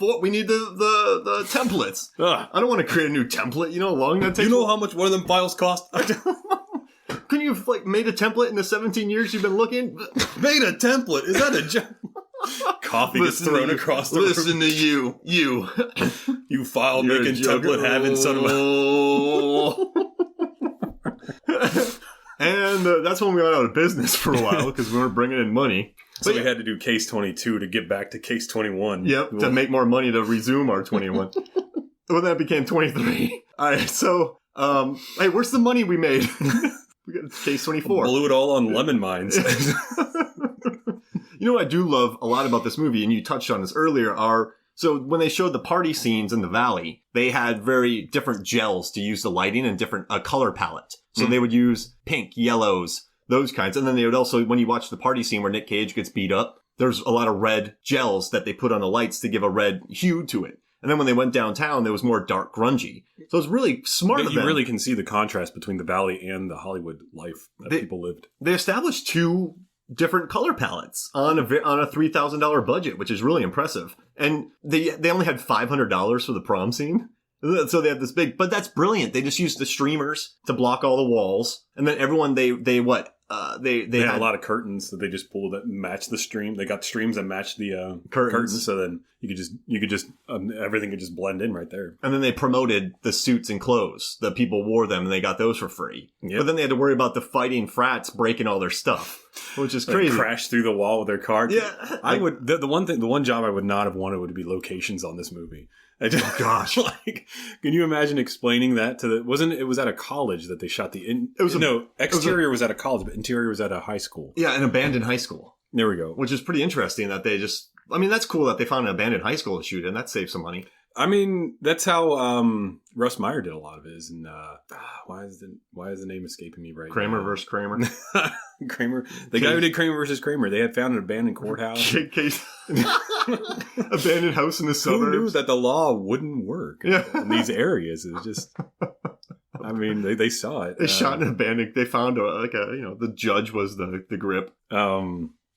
templates. I don't want to create a new template. You know how long that takes? You know how much one of them files cost? Couldn't you have made a template in the 17 years you've been looking? Made a template? Is that a joke? Coffee gets thrown across the room. Listen to you. You file making template having son of a... And that's when we went out of business for a while because we weren't bringing in money. So we had to do case 22 to get back to case 21. Yep, to make more money to resume our 21. Well, that became 23. All right, so, hey, where's the money we made? We got case 24. Blew it all on lemon mines. You know what I do love a lot about this movie, and you touched on this earlier, so when they showed the party scenes in the valley, they had very different gels to use the lighting and different color palette. So they would use pink, yellows, those kinds. And then they would also, when you watch the party scene where Nick Cage gets beat up, there's a lot of red gels that they put on the lights to give a red hue to it. And then when they went downtown, there was more dark grungy. So it was really smart of them. You really can see the contrast between the valley and the Hollywood life that people lived. They established 2 different color palettes on a $3,000 budget, which is really impressive. And they only had $500 for the prom scene. So they had this big, but that's brilliant. They just used the streamers to block all the walls. And then everyone, they had a lot of curtains that they just pulled that matched the stream. They got streams that matched the curtains. So then you could just everything could just blend in right there. And then they promoted the suits and clothes. The people wore them and they got those for free. Yep. But then they had to worry about the fighting frats breaking all their stuff, which is crazy. They crashed through the wall with their car. Yeah. The one job I would not have wanted would be locations on this movie. Oh gosh! Can you imagine explaining that to the? It was at a college that they shot the. Exterior was at a college, but interior was at a high school. Yeah, an abandoned high school. There we go. Which is pretty interesting that they just. I mean, that's cool that they found an abandoned high school to shoot in. That saves some money. I mean, that's how Russ Meyer did a lot of his. And why is the name escaping me right Kramer now? Versus Kramer. Kramer. The guy who did Kramer versus Kramer. They had found an abandoned courthouse. Abandoned house in the suburbs. Who knew that the law wouldn't work in these areas? It was just... I mean, they saw it. They shot an abandoned... They found the judge was the grip.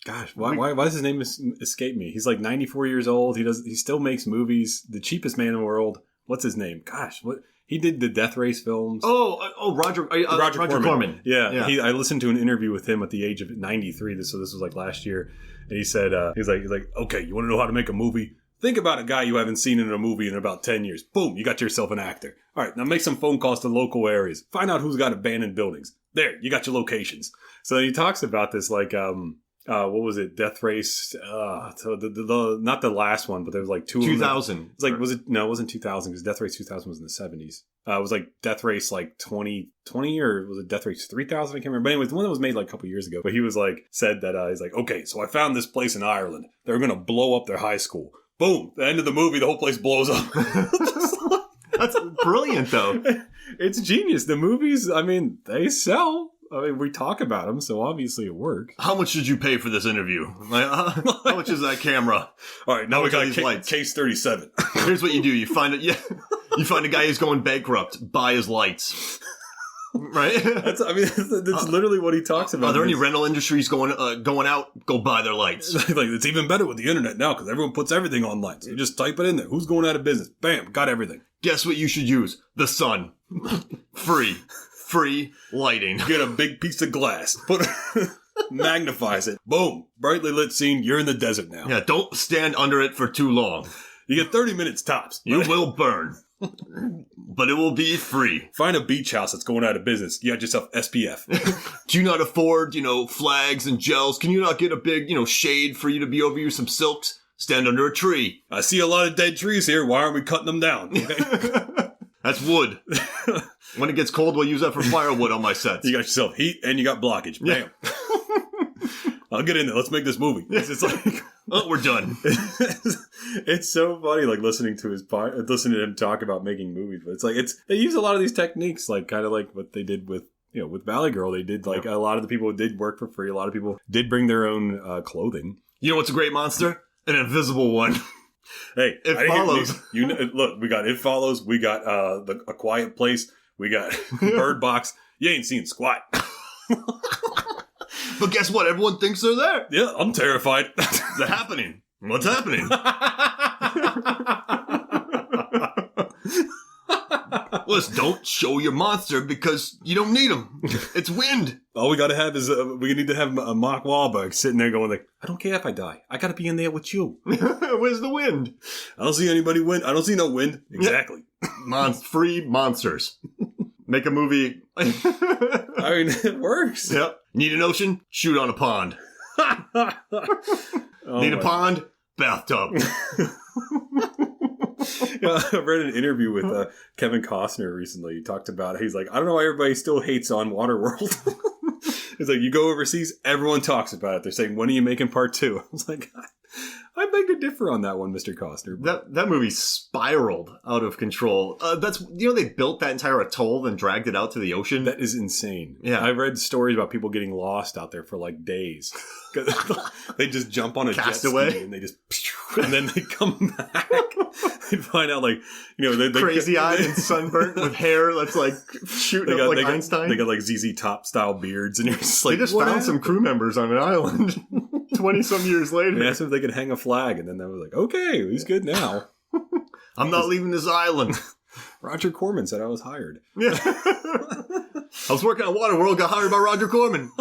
Gosh, why does his name escape me? He's like 94 years old. He still makes movies. The cheapest man in the world. What's his name? Gosh, what he did the Death Race films. Roger Corman. Yeah. I listened to an interview with him at the age of 93. This was like last year, and he said he's like, okay, you want to know how to make a movie? Think about a guy you haven't seen in a movie in about 10 years. Boom, you got yourself an actor. All right, now make some phone calls to local areas. Find out who's got abandoned buildings. There, you got your locations. So then he talks about this what was it? Death Race. So the not the last one, but there was like 2000. It's like it wasn't 2000 because Death Race 2000 was in the 70s. It was like Death Race like 2020 or was it Death Race 3000? I can't remember. But anyways, the one that was made like a couple years ago. But he was said that he's like, okay, so I found this place in Ireland. They're gonna blow up their high school. Boom! The end of the movie, the whole place blows up. That's brilliant, though. It's genius. The movies, I mean, they sell. I mean, we talk about them, so obviously it worked. How much did you pay for this interview? How much is that camera? All right, now we got case 37. Here's what you do: you find it. Yeah, you find a guy who's going bankrupt. Buy his lights. Right? That's literally what he talks about. Are there any rental industries going out? Go buy their lights. It's even better with the internet now because everyone puts everything online. So you just type it in there. Who's going out of business? Bam, got everything. Guess what you should use? The sun. Free lighting. Get a big piece of glass. Magnifies it. Boom. Brightly lit scene. You're in the desert now. Yeah, don't stand under it for too long. You get 30 minutes tops. You will burn. But it will be free. Find a beach house that's going out of business. You got yourself SPF. Do you not afford, flags and gels? Can you not get a big, shade for you to be over you, some silks? Stand under a tree. I see a lot of dead trees here. Why aren't we cutting them down? Okay? That's wood. When it gets cold, we'll use that for firewood on my sets. You got yourself heat and you got blockage. Bam. Yeah. I'll get in there. Let's make this movie. It's like... Oh, we're done. It's so funny, like listening to him talk about making movies. But it's like they use a lot of these techniques, like kind of like what they did with with Valley Girl. They did like a lot of the people did work for free. A lot of people did bring their own clothing. You know what's a great monster? An invisible one. Hey, It Follows. Look, we got It Follows. We got A Quiet Place. We got Bird Box. You ain't seen squat. But guess what? Everyone thinks they're there. Yeah, I'm terrified. It's happening. What's happening? Listen, don't show your monster because you don't need him. It's wind. All we gotta have is we need to have a Mark Wahlberg sitting there going like, I don't care if I die. I gotta be in there with you. Where's the wind? I don't see anybody win. I don't see no wind. Exactly. Free monsters. Make a movie. I mean, it works. Yep. Need an ocean? Shoot on a pond. Need a pond? Bathtub. I read an interview with Kevin Costner recently. He talked about he's like, I don't know why everybody still hates On Waterworld. It's like, you go overseas, everyone talks about it. They're saying, when are you making part 2? I was like, I beg to differ on that one, Mr. Costner. That movie spiraled out of control. That's they built that entire atoll and dragged it out to the ocean. That is insane. Yeah, I've read stories about people getting lost out there for like days. They just jump on a jet ski and they just and then they come back. They find out like they crazy eyed and sunburnt with hair that's like shooting up like Einstein. They got like ZZ Top style beards, and you're just like, they just found some crew members on an island 20 some years later. They asked if they could hang a flag, and then they were like, okay, he's good now. I'm not leaving this island. Roger Corman said I was hired. Yeah. I was working on Waterworld, got hired by Roger Corman.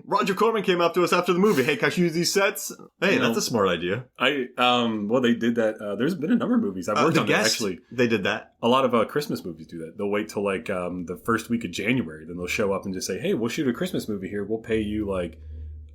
Roger Corman came up to us after the movie. Hey, can I use these sets? Hey, that's a smart idea. Well, they did that. There's been a number of movies. I've worked on it, actually. They did that. A lot of Christmas movies do that. They'll wait till like the first week of January. Then they'll show up and just say, hey, we'll shoot a Christmas movie here. We'll pay you like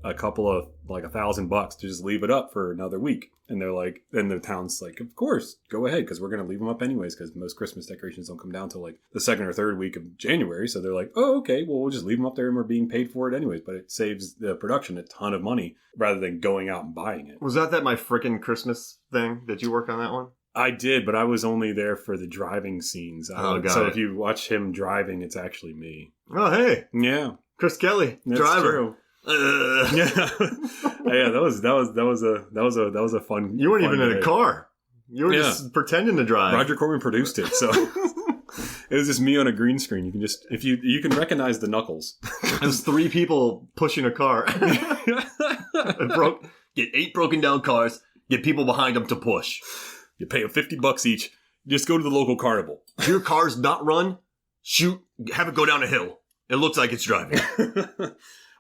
a couple of like $1,000 to just leave it up for another week. And they're like, and the town's like, of course, go ahead, because we're going to leave them up anyways, because most Christmas decorations don't come down till like the second or third week of January. So they're like, oh, okay, well, we'll just leave them up there and we're being paid for it anyways. But it saves the production a ton of money rather than going out and buying it. Was that My Frickin' Christmas thing? Did you work on that one? I did, but I was only there for the driving scenes. So if you watch him driving, it's actually me. Oh, hey. Yeah. Chris Kelly, That's driver. True. Yeah, yeah. That was a fun. You weren't fun even day. in a car. You were just pretending to drive. Roger Corman produced it, so it was just me on a green screen. You can just if you can recognize the knuckles. There's 3 people pushing a car. Get 8 broken down cars. Get people behind them to push. You pay them $50 each. Just go to the local carnival. If your car's not run, have it go down a hill. It looks like it's driving.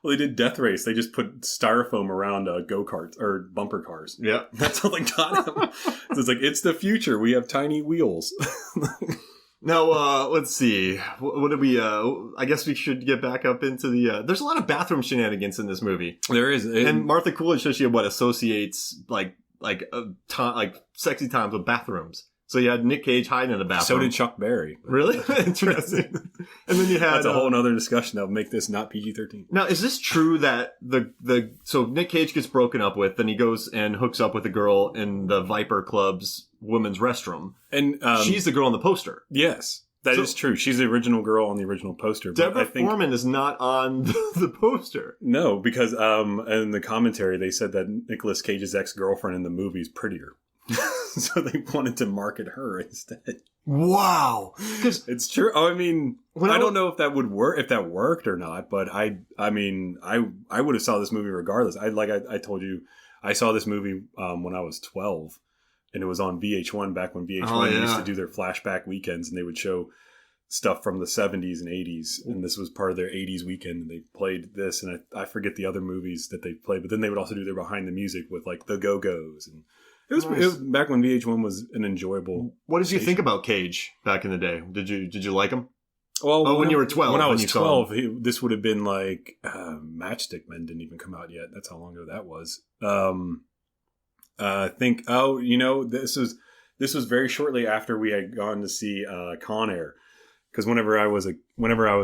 Well, they did Death Race. They just put styrofoam around go-karts or bumper cars. Yeah. That's how they got them. So it's like, it's the future. We have tiny wheels. Now, let's see. What did we, I guess we should get back up into the, there's a lot of bathroom shenanigans in this movie. There is. And Martha Coolidge says she associates like sexy times with bathrooms. So you had Nick Cage hiding in the bathroom. So did Chuck Berry. Really? Interesting. And then you had... That's a whole other discussion that would make this not PG-13. Now, is this true that so Nick Cage gets broken up with, then he goes and hooks up with a girl in the Viper Club's women's restroom. And she's the girl on the poster. Yes. That is true. She's the original girl on the original poster. Deborah Foreman is not on the poster. No, because in the commentary, they said that Nicolas Cage's ex-girlfriend in the movie is prettier. So they wanted to market her instead. Wow. It's true. I mean, I don't know if that would work, if that worked or not, but I would have saw this movie regardless. I told you, I saw this movie when I was 12, and it was on VH1 back when VH1 used to do their flashback weekends, and they would show stuff from the 70s and 80s, and this was part of their 80s weekend, and they played this, and I forget the other movies that they played, but then they would also do their behind the music with like the Go-Go's, and it was back when VH1 was an enjoyable. What did you think about Cage back in the day? Did you like him? Well, when you were 12. When I was 12, this would have been like Matchstick Men didn't even come out yet. That's how long ago that was. I think. This was very shortly after we had gone to see Con Air. Because whenever I was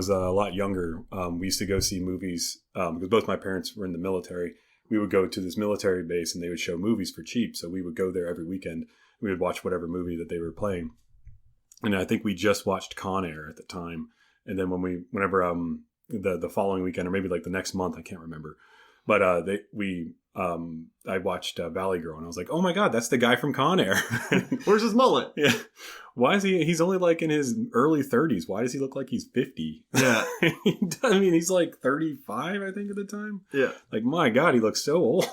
a lot younger, we used to go see movies because both my parents were in the military. we would go to this military base and they would show movies for cheap. So we would go there every weekend. We would watch whatever movie that they were playing. And I think we just watched Con Air at the time. And then whenever the following weekend, or maybe like the next month, I can't remember. But I watched Valley Girl, and I was like, oh my God, that's the guy from Con Air. Where's his mullet? Yeah. Why is he's only like in his early 30s. Why does he look like he's 50? Yeah. I mean, he's like 35, I think, at the time. Yeah. Like, my God, he looks so old.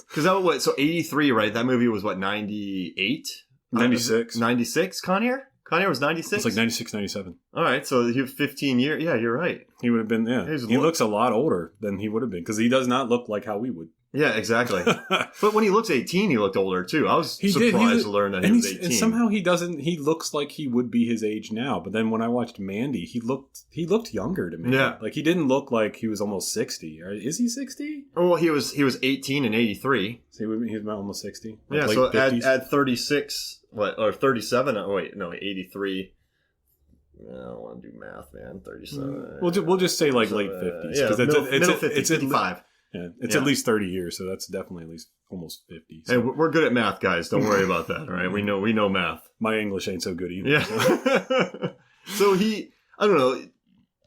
Because that was what, so 83, right? That movie was what, 98? 96. 96, Con Air? Con Air was 96? It's like 96, 97. All right, so he was 15 years. Yeah, you're right. He would have been, yeah. He looks a lot older than he would have been, because he does not look like how we would. Yeah, exactly. But when he looks 18, he looked older too. I was surprised to learn that he was 18. And somehow he looks like he would be his age now. But then when I watched Mandy, he looked younger to me. Yeah. Like he didn't look like he was almost 60. Is he 60? Oh, well, he was 18 in 83. So he was almost 60. Like yeah, so add 36, or 37. Oh, wait, no, 83. I don't want to do math, man. 37. We'll just say like late 50s. Yeah, middle 50s, it's 55. Yeah, it's at least 30 years, so that's definitely at least almost 50. So. Hey, we're good at math, guys. Don't worry about that, all right? We know math. My English ain't so good either. Yeah. So, so I don't know.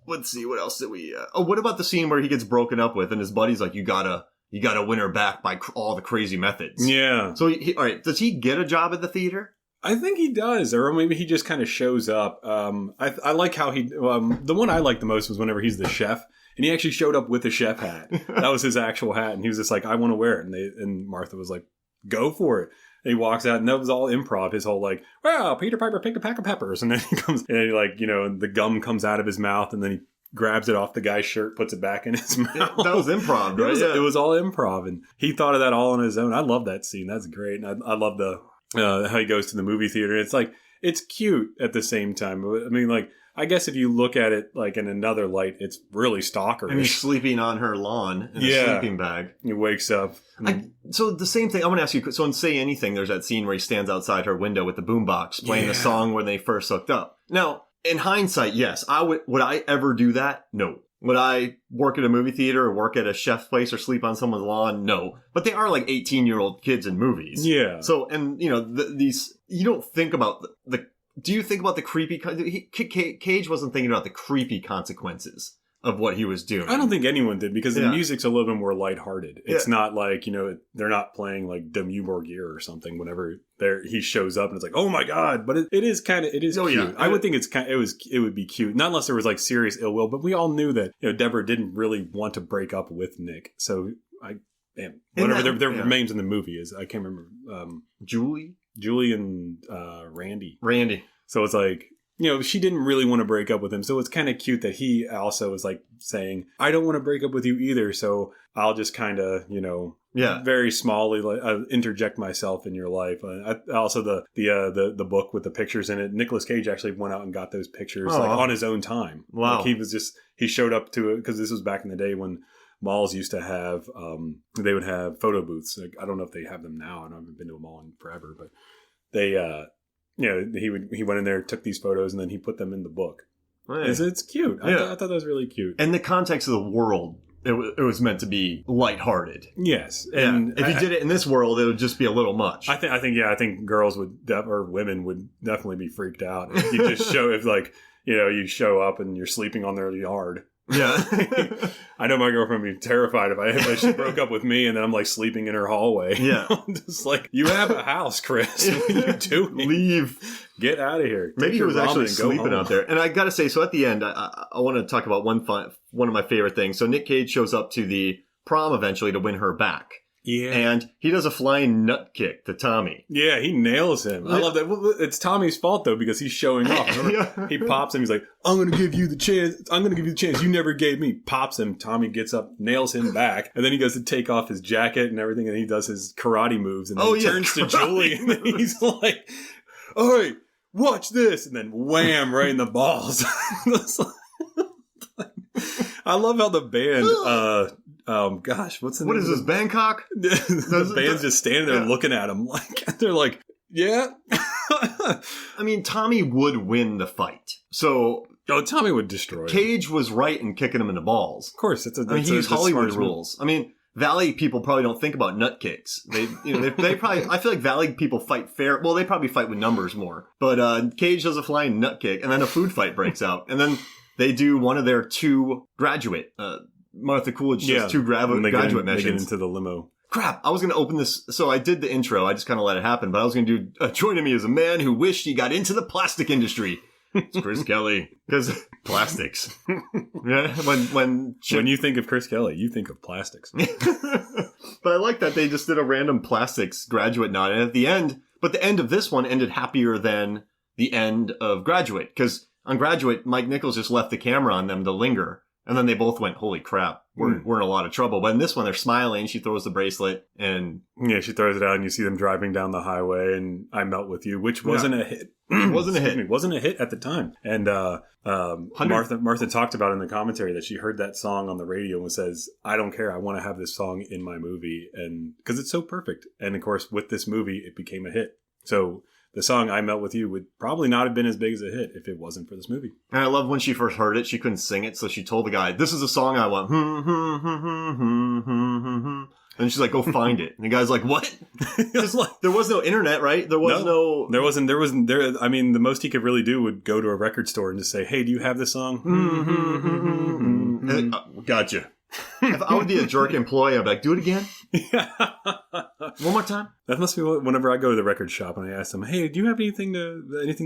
Let's see, what else did we... what about the scene where he gets broken up with and his buddy's like, you gotta win her back by all the crazy methods. Yeah. So, all right, does he get a job at the theater? I think he does, or maybe he just kind of shows up. I like how he... the one I liked the most was whenever he's the chef. And he actually showed up with a chef hat. That was his actual hat. And he was just like, I want to wear it. And Martha was like, go for it. And he walks out, and that was all improv. His whole like, well, Peter Piper picked a pack of peppers. And then he comes, and he like, the gum comes out of his mouth, and then he grabs it off the guy's shirt, puts it back in his mouth. That was improv, right? It was all improv. And he thought of that all on his own. I love that scene. That's great. And I love how he goes to the movie theater. It's like, it's cute at the same time. I mean, like, I guess if you look at it like in another light, it's really stalkerish. And he's sleeping on her lawn in a sleeping bag. He wakes up. So the same thing, I want to ask you, so in Say Anything, there's that scene where he stands outside her window with the boombox playing the song when they first hooked up. Now, in hindsight, yes, would I ever do that? No. Would I work at a movie theater or work at a chef's place or sleep on someone's lawn? No. But they are like 18-year-old kids in movies. Yeah. So, and these, you don't think about do you think about the creepy... Cage wasn't thinking about the creepy consequences of what he was doing. I don't think anyone did, because the music's a little bit more lighthearted. It's not like, they're not playing like Demure Gear or something whenever he shows up and it's like, oh my God. But it is cute. Yeah. I would think it would be cute. Not unless there was like serious ill will, but we all knew that, Deborah didn't really want to break up with Nick. So whatever their names in the movie is, I can't remember. Julie and Randy. So it's like, she didn't really want to break up with him. So it's kind of cute that he also was like saying, I don't want to break up with you either. So I'll just kind of, very smallly interject myself in your life. Also the book with the pictures in it. Nicolas Cage actually went out and got those pictures on his own time. Wow. Like he showed up to it because this was back in the day when malls used to have, they would have photo booths. Like, I don't know if they have them now. I haven't been to a mall in forever, but they, he went in there, took these photos, and then he put them in the book. Right. It's cute. Yeah. I thought that was really cute. And the context of the world, it was meant to be lighthearted. Yes. And if you did it in this world, it would just be a little much. I think girls or women would definitely be freaked out if you just you show up and you're sleeping on their yard. Yeah. I know my girlfriend would be terrified if she broke up with me and then I'm like sleeping in her hallway. Yeah. Just like, you have a house, Chris. What are you doing? Leave. Get out of here. Maybe he was actually sleeping out there. And I got to say, so at the end, I want to talk about one of my favorite things. So Nick Cage shows up to the prom eventually to win her back. Yeah. And he does a flying nut kick to Tommy. Yeah, he nails him. I love that. Well, it's Tommy's fault, though, because he's showing off. Remember, he pops him. He's like, I'm going to give you the chance. You never gave me. Pops him. Tommy gets up, nails him back. And then he goes to take off his jacket and everything. And he does his karate moves. And then he turns to Julie. And then he's like, all right, watch this. And then wham, right in the balls. I love how the band... what's the name? What is this, Bangkok? The band's just standing there looking at him like they're like, yeah. I mean, Tommy would win the fight. So Tommy would destroy Cage was right in kicking him in the balls. Of course, he used Hollywood rules. I mean, Valley people probably don't think about nut kicks. They probably, I feel like Valley people fight fair. Well, they probably fight with numbers more. But Cage does a flying nut kick, and then a food fight breaks out. And then they do one of their two graduate, Martha Coolidge does two graduate missions. They get into the limo. Crap, I was going to open this. So I did the intro. I just kind of let it happen. But I was going to do, joining me as a man who wished he got into the plastic industry. It's Chris Kelly. Because plastics. Yeah, when you think of Chris Kelly, you think of plastics. But I like that they just did a random plastics graduate nod. And at the end, but the end of this one ended happier than the end of Graduate. Because on Graduate, Mike Nichols just left the camera on them to linger. And then they both went, holy crap, we're in a lot of trouble. But in this one, they're smiling. She throws the bracelet and... Yeah, she throws it out and you see them driving down the highway and I Melt With You, which wasn't a hit. Wasn't a hit. It wasn't a hit at the time. And Martha talked about in the commentary that she heard that song on the radio and says, I don't care. I want to have this song in my movie. And because it's so perfect. And of course, with this movie, it became a hit. So... the song I Melt With You would probably not have been as big as a hit if it wasn't for this movie. And I love when she first heard it, she couldn't sing it, so she told the guy, this is a song I want. And she's like, go find it. And the guy's like, what? There was no internet, right? There was no... There wasn't. I mean, the most he could really do would go to a record store and just say, hey, do you have this song? Gotcha. If I would be a jerk employee, I'd be like, do it again? One more time? That must be whenever I go to the record shop and I ask them, hey, do you have anything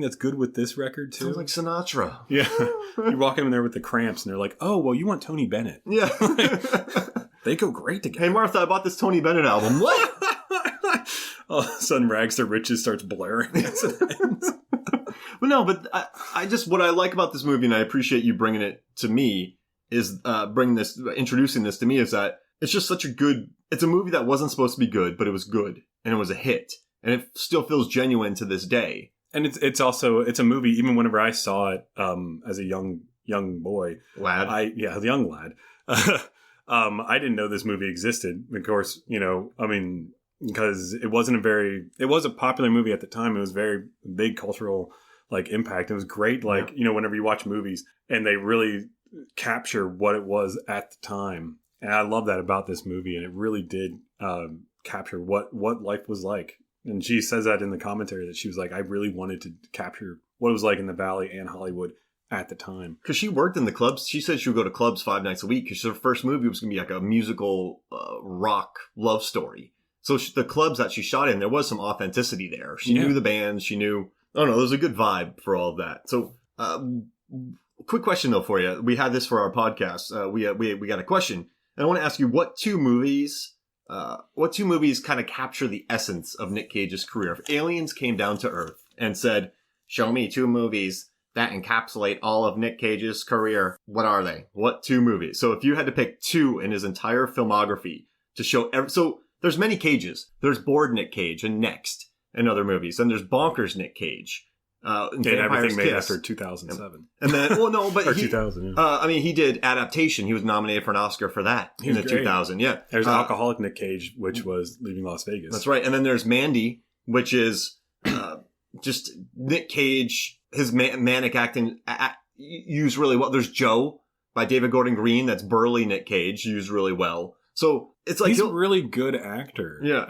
that's good with this record too? Sounds like Sinatra. Yeah. You walk in there with the Cramps and they're like, oh, well, you want Tony Bennett. Yeah. They go great together. Hey, Martha, I bought this Tony Bennett album. What? All of a sudden, Rags to Riches starts blaring. But no, but I just, what I like about this movie, and I appreciate you bringing it to me, is introducing this to me, is that it's just such a good, it's a movie that wasn't supposed to be good, but it was good, and it was a hit, and it still feels genuine to this day. And it's also a movie, even whenever I saw it as a young boy. Lad. A young lad. I didn't know this movie existed. Of course, because it was a popular movie at the time. It was very big cultural, impact. It was great. Whenever you watch movies and they really capture what it was at the time. And I love that about this movie. And it really did capture what life was like. And she says that in the commentary, that she was like, I really wanted to capture what it was like in the Valley and Hollywood at the time. Because she worked in the clubs. She said she would go to clubs 5 nights a week because her first movie was going to be like a musical rock love story. So the clubs that she shot in, there was some authenticity there. She knew the bands. She knew... Oh, no, there was a good vibe for all of that. So... quick question though for you. We had this for our podcast. We got a question, and I want to ask you what two movies kind of capture the essence of Nick Cage's career? If aliens came down to Earth and said, "Show me 2 movies that encapsulate all of Nick Cage's career," what are they? What 2 movies? So if you had to pick 2 in his entire filmography to show, so there's many Cages. There's Bored Nick Cage and Next and other movies, and there's Bonkers Nick Cage. Everything made after 2007. And then, well, no, but or 2000. Yeah. He did Adaptation. He was nominated for an Oscar for that in the 2000. Yeah. There's Alcoholic Nick Cage, which was Leaving Las Vegas. That's right. And then there's Mandy, which is just Nick Cage, his manic acting used really well. There's Joe by David Gordon Green. That's burly Nick Cage, used really well. So it's like he's a really good actor. Yeah.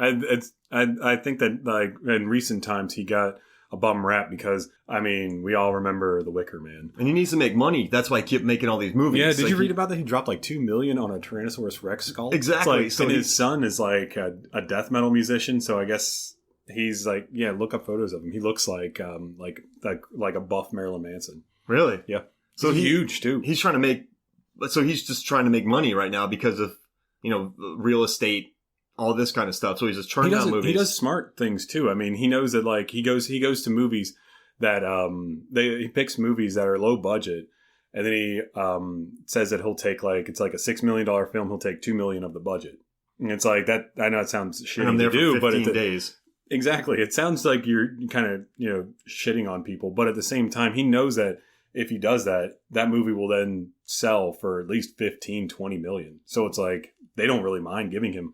I think that in recent times he got a bum rap because, we all remember The Wicker Man. And he needs to make money. That's why he kept making all these movies. Yeah, did you read about that? He dropped $2 million on a Tyrannosaurus Rex skull? Exactly. So his son is a death metal musician, so I guess he's look up photos of him. He looks like a buff Marilyn Manson. Really? Yeah. So he's huge, too. He's just trying to make money right now because of, real estate, all this kind of stuff. So he's just churning out movies. He does smart things too. He knows that he goes to movies that he picks movies that are low budget, and then he says that he'll take it's like a $6 million film. He'll take $2 million of the budget, and it's like that. I know it sounds shitty to do, but 15 days. Exactly. It sounds like you're kind of shitting on people, but at the same time, he knows that if he does that, that movie will then sell for at least 15, 20 million. So it's like they don't really mind giving him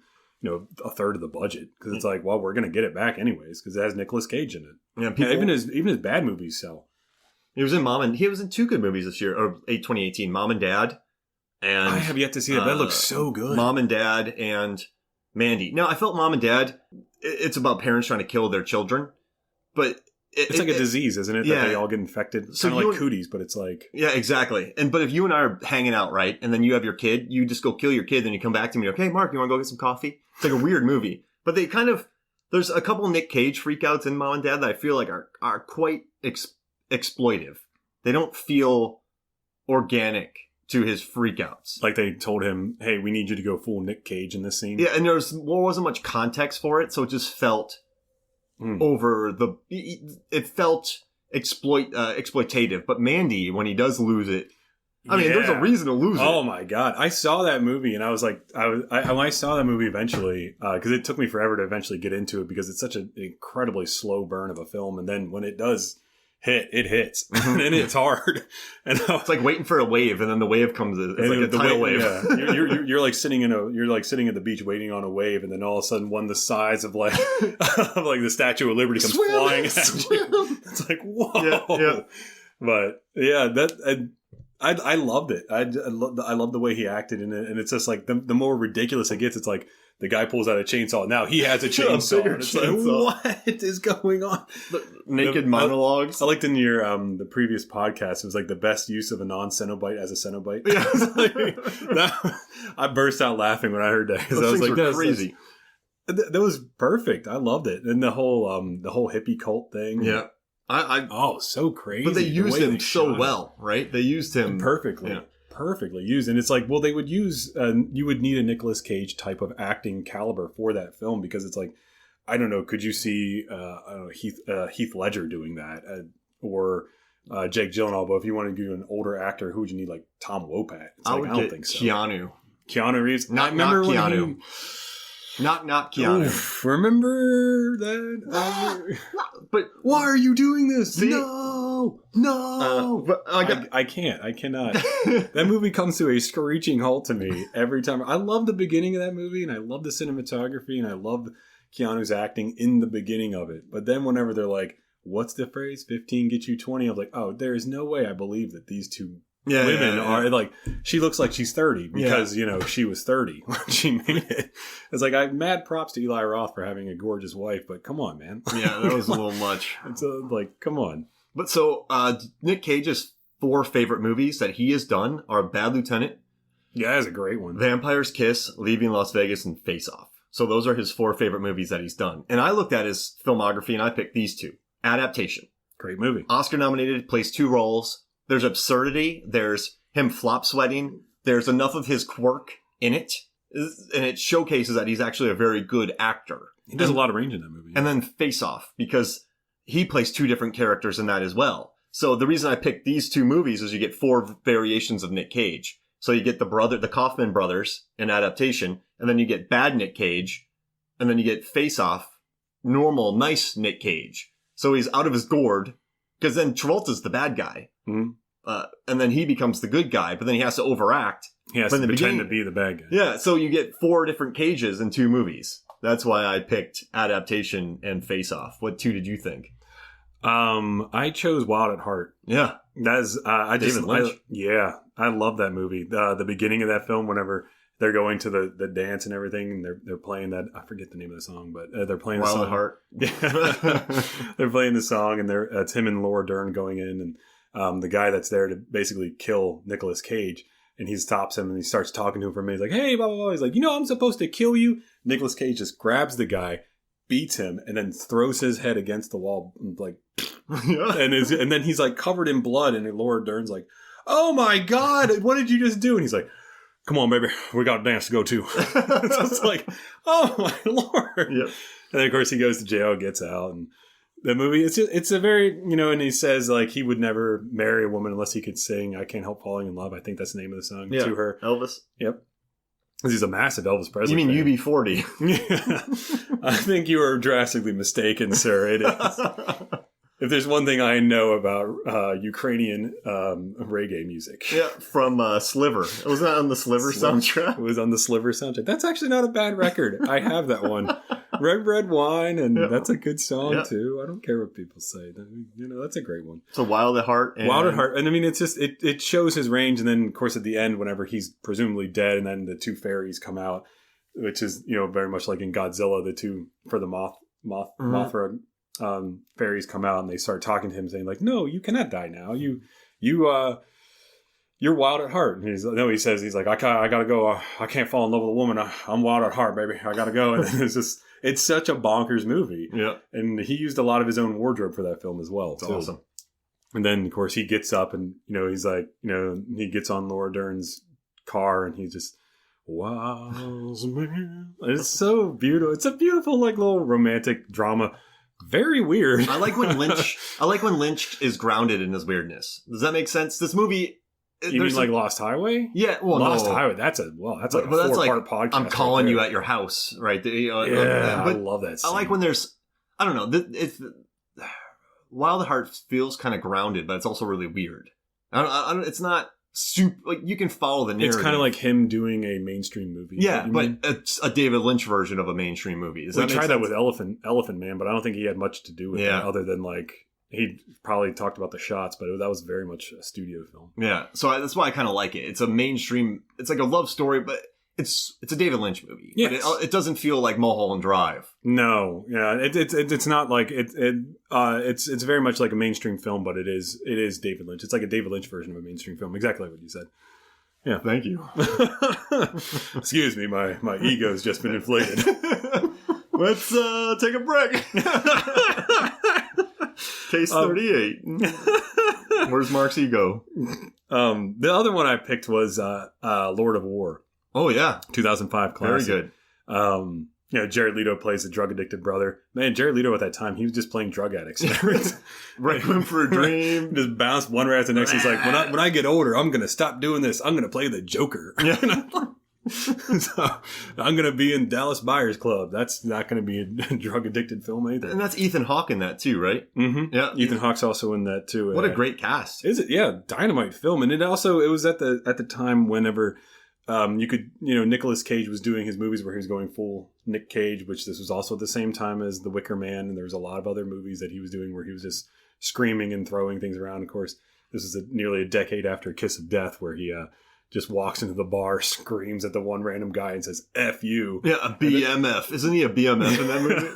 a third of the budget because it's like, well, we're going to get it back anyways because it has Nicolas Cage in it. Yeah, even his bad movies sell. He was in he was in 2 good movies this year, or 2018, Mom and Dad, And I have yet to see that. That looks so good. Mom and Dad and Mandy. Now, I felt Mom and Dad, it's about parents trying to kill their children, but it's like a disease, isn't it? Yeah. That they all get infected. So kind of like cooties, but it's like... Yeah, exactly. But if you and I are hanging out, right, and then you have your kid, you just go kill your kid, then you come back to me, okay, Mark, you want to go get some coffee? It's like a weird movie. But they kind of... There's a couple Nick Cage freakouts in Mom and Dad that I feel like are quite exploitive. They don't feel organic to his freakouts. Like they told him, hey, we need you to go full Nick Cage in this scene. Yeah, and there wasn't much context for it, so it just felt... it felt exploitative. But Mandy, when he does lose it, I mean, there's a reason to lose it. Oh my god, I saw that movie and I was like, when I saw that movie eventually, because it took me forever to eventually get into it because it's such an incredibly slow burn of a film, and then when it does hit, it hits, and it's hard. And it's like waiting for a wave, and then the wave comes. It's like a tidal wave. Yeah. You're like sitting at the beach waiting on a wave, and then all of a sudden, one the size of like of like the Statue of Liberty comes flying at you. It's like whoa. Yeah. But yeah, I loved it. I love the way he acted in it, and it's just like the more ridiculous it gets, it's like the guy pulls out a chainsaw. Now he has a chainsaw. And it's chainsaw. Like, what is going on? Naked monologues. I liked in your the previous podcast. It was like the best use of a non-Cenobite as a Cenobite. Yeah, I burst out laughing when I heard that because I was like, "That's crazy." That was perfect. I loved it, and the whole hippie cult thing. Yeah. So crazy. But they used him so well, right? They used him perfectly. Yeah. Perfectly used. And it's like, well, they would use, you would need a Nicolas Cage type of acting caliber for that film because it's like, I don't know, could you see Heath Ledger doing that or Jake Gyllenhaal? But if you want to do an older actor, who would you need? Like Tom Wopat? I don't think so. Keanu Reeves? Not Keanu. Not Keanu. Oof, remember that? But why are you doing this? See? No. I can't. I cannot. That movie comes to a screeching halt to me every time. I love the beginning of that movie, and I love the cinematography, and I love Keanu's acting in the beginning of it. But then whenever they're like, what's the phrase? 15 get you 20. I'm like, oh, there is no way I believe that these two women are like, she looks like she's 30 because she was 30 when she made it. It's like, I mad props to Eli Roth for having a gorgeous wife, but come on, man. Yeah, that was a little much. It's like, come on. But so Nick Cage's 4 favorite movies that he has done are Bad Lieutenant. Yeah, that's a great one. Vampire's Kiss, Leaving Las Vegas, and Face Off. So those are his 4 favorite movies that he's done. And I looked at his filmography and I picked these 2. Adaptation. Great movie. Oscar nominated, plays 2 roles. There's absurdity. There's him flop sweating. There's enough of his quirk in it. And it showcases that he's actually a very good actor. He does a lot of range in that movie. And then Face Off, because he plays 2 different characters in that as well. So the reason I picked these 2 movies is you get 4 variations of Nick Cage. So you get the Kaufman brothers in Adaptation, and then you get bad Nick Cage, and then you get Face Off, normal, nice Nick Cage. So he's out of his gourd, because then Travolta's the bad guy. Mm-hmm. And then he becomes the good guy, but then he has to overact. He has to pretend to be the bad guy. Yeah, so you get 4 different Cages in 2 movies. That's why I picked Adaptation and Face Off. What 2 did you think? I chose Wild at Heart. Yeah. That's David Lynch. I love that movie. The beginning of that film, whenever they're going to the dance and everything, and they're playing that, I forget the name of the song, but they're playing Wild the song. at Heart. Yeah. They're playing the song, and it's him and Laura Dern going in, and the guy that's there to basically kill Nicolas Cage, and he stops him and he starts talking to him for a minute. He's like, hey, blah, blah, blah. He's like, I'm supposed to kill you. Nicolas Cage just grabs the guy, beats him, and then throws his head against the wall, like, and then he's like covered in blood, and Laura Dern's like, oh my God, what did you just do? And he's like, come on, baby, we got a dance to go to. It's just like, oh my Lord. Yep. And then of course he goes to jail, gets out, and the movie, it's a very, and he says like he would never marry a woman unless he could sing I Can't Help Falling in Love. I think that's the name of the song to her. Elvis. Yep. Because he's a massive Elvis Presley You mean fan. UB40? Yeah. I think you are drastically mistaken, sir. It is. If there's one thing I know about Ukrainian reggae music. Yeah, from Sliver. It was not on the Sliver soundtrack. It was on the Sliver soundtrack. That's actually not a bad record. I have that one. Red Wine, and Yeah. that's a good song Yeah. too. I don't care what people say. That's a great one. So Wild at Heart. And... Wild at Heart. And I mean, it's just, it shows his range. And then, of course, at the end, whenever he's presumably dead, and then the two fairies come out, which is, very much like in Godzilla, the two, for the Mothra fairies come out, and they start talking to him, saying, like, no, you cannot die now. You're wild at heart. And he says, he's like, I gotta go. I can't fall in love with a woman. I'm wild at heart, baby. I gotta go. And it's such a bonkers movie. Yeah. And he used a lot of his own wardrobe for that film as well. It's awesome. And then, of course, he gets up and, he's like, he gets on Laura Dern's car and he just, wow, man. It's so beautiful. It's a beautiful, like, little romantic drama. Very weird. I like when Lynch is grounded in his weirdness. Does that make sense? This movie... You mean like Lost Highway? Yeah, well, Lost Highway. That's a 4-part podcast. I'm calling you at your house, right? I love that scene. I like when there's, I don't know. It's Wild at Heart feels kind of grounded, but it's also really weird. It's not super. Like you can follow the narrative. It's kind of like him doing a mainstream movie. Yeah, but it's a David Lynch version of a mainstream movie. We tried that with Elephant Man, but I don't think he had much to do with it other than like. He probably talked about the shots, but that was very much a studio film. Yeah, so that's why I kind of like it. It's a mainstream. It's like a love story, but it's a David Lynch movie. Yes. But it doesn't feel like Mulholland Drive. No, yeah, it's not like it's very much like a mainstream film, but it is David Lynch. It's like a David Lynch version of a mainstream film. Exactly what you said. Yeah, thank you. Excuse me, my ego's just been inflated. Let's take a break. Case 38. Where's Mark's ego? The other one I picked was Lord of War. Oh, yeah. 2005 classic. Very good. Jared Leto plays a drug-addicted brother. Man, Jared Leto at that time, he was just playing drug addicts. Requiem for a Dream. Just bounced one right after the next. He's like, when I get older, I'm going to stop doing this. I'm going to play the Joker. Yeah. So I'm going to be in Dallas Buyers Club. That's not going to be a drug-addicted film either. And that's Ethan Hawke in that too, right? Mm-hmm. Yeah, Ethan Hawke's also in that too. What a great cast! Is it? Yeah, dynamite film. And it was at the time whenever you could Nicolas Cage was doing his movies where he was going full Nick Cage, which this was also at the same time as The Wicker Man, and there was a lot of other movies that he was doing where he was just screaming and throwing things around. Of course, this is nearly a decade after Kiss of Death, where he just walks into the bar, screams at the one random guy and says, F you. Yeah, a BMF. Isn't he a BMF in that movie?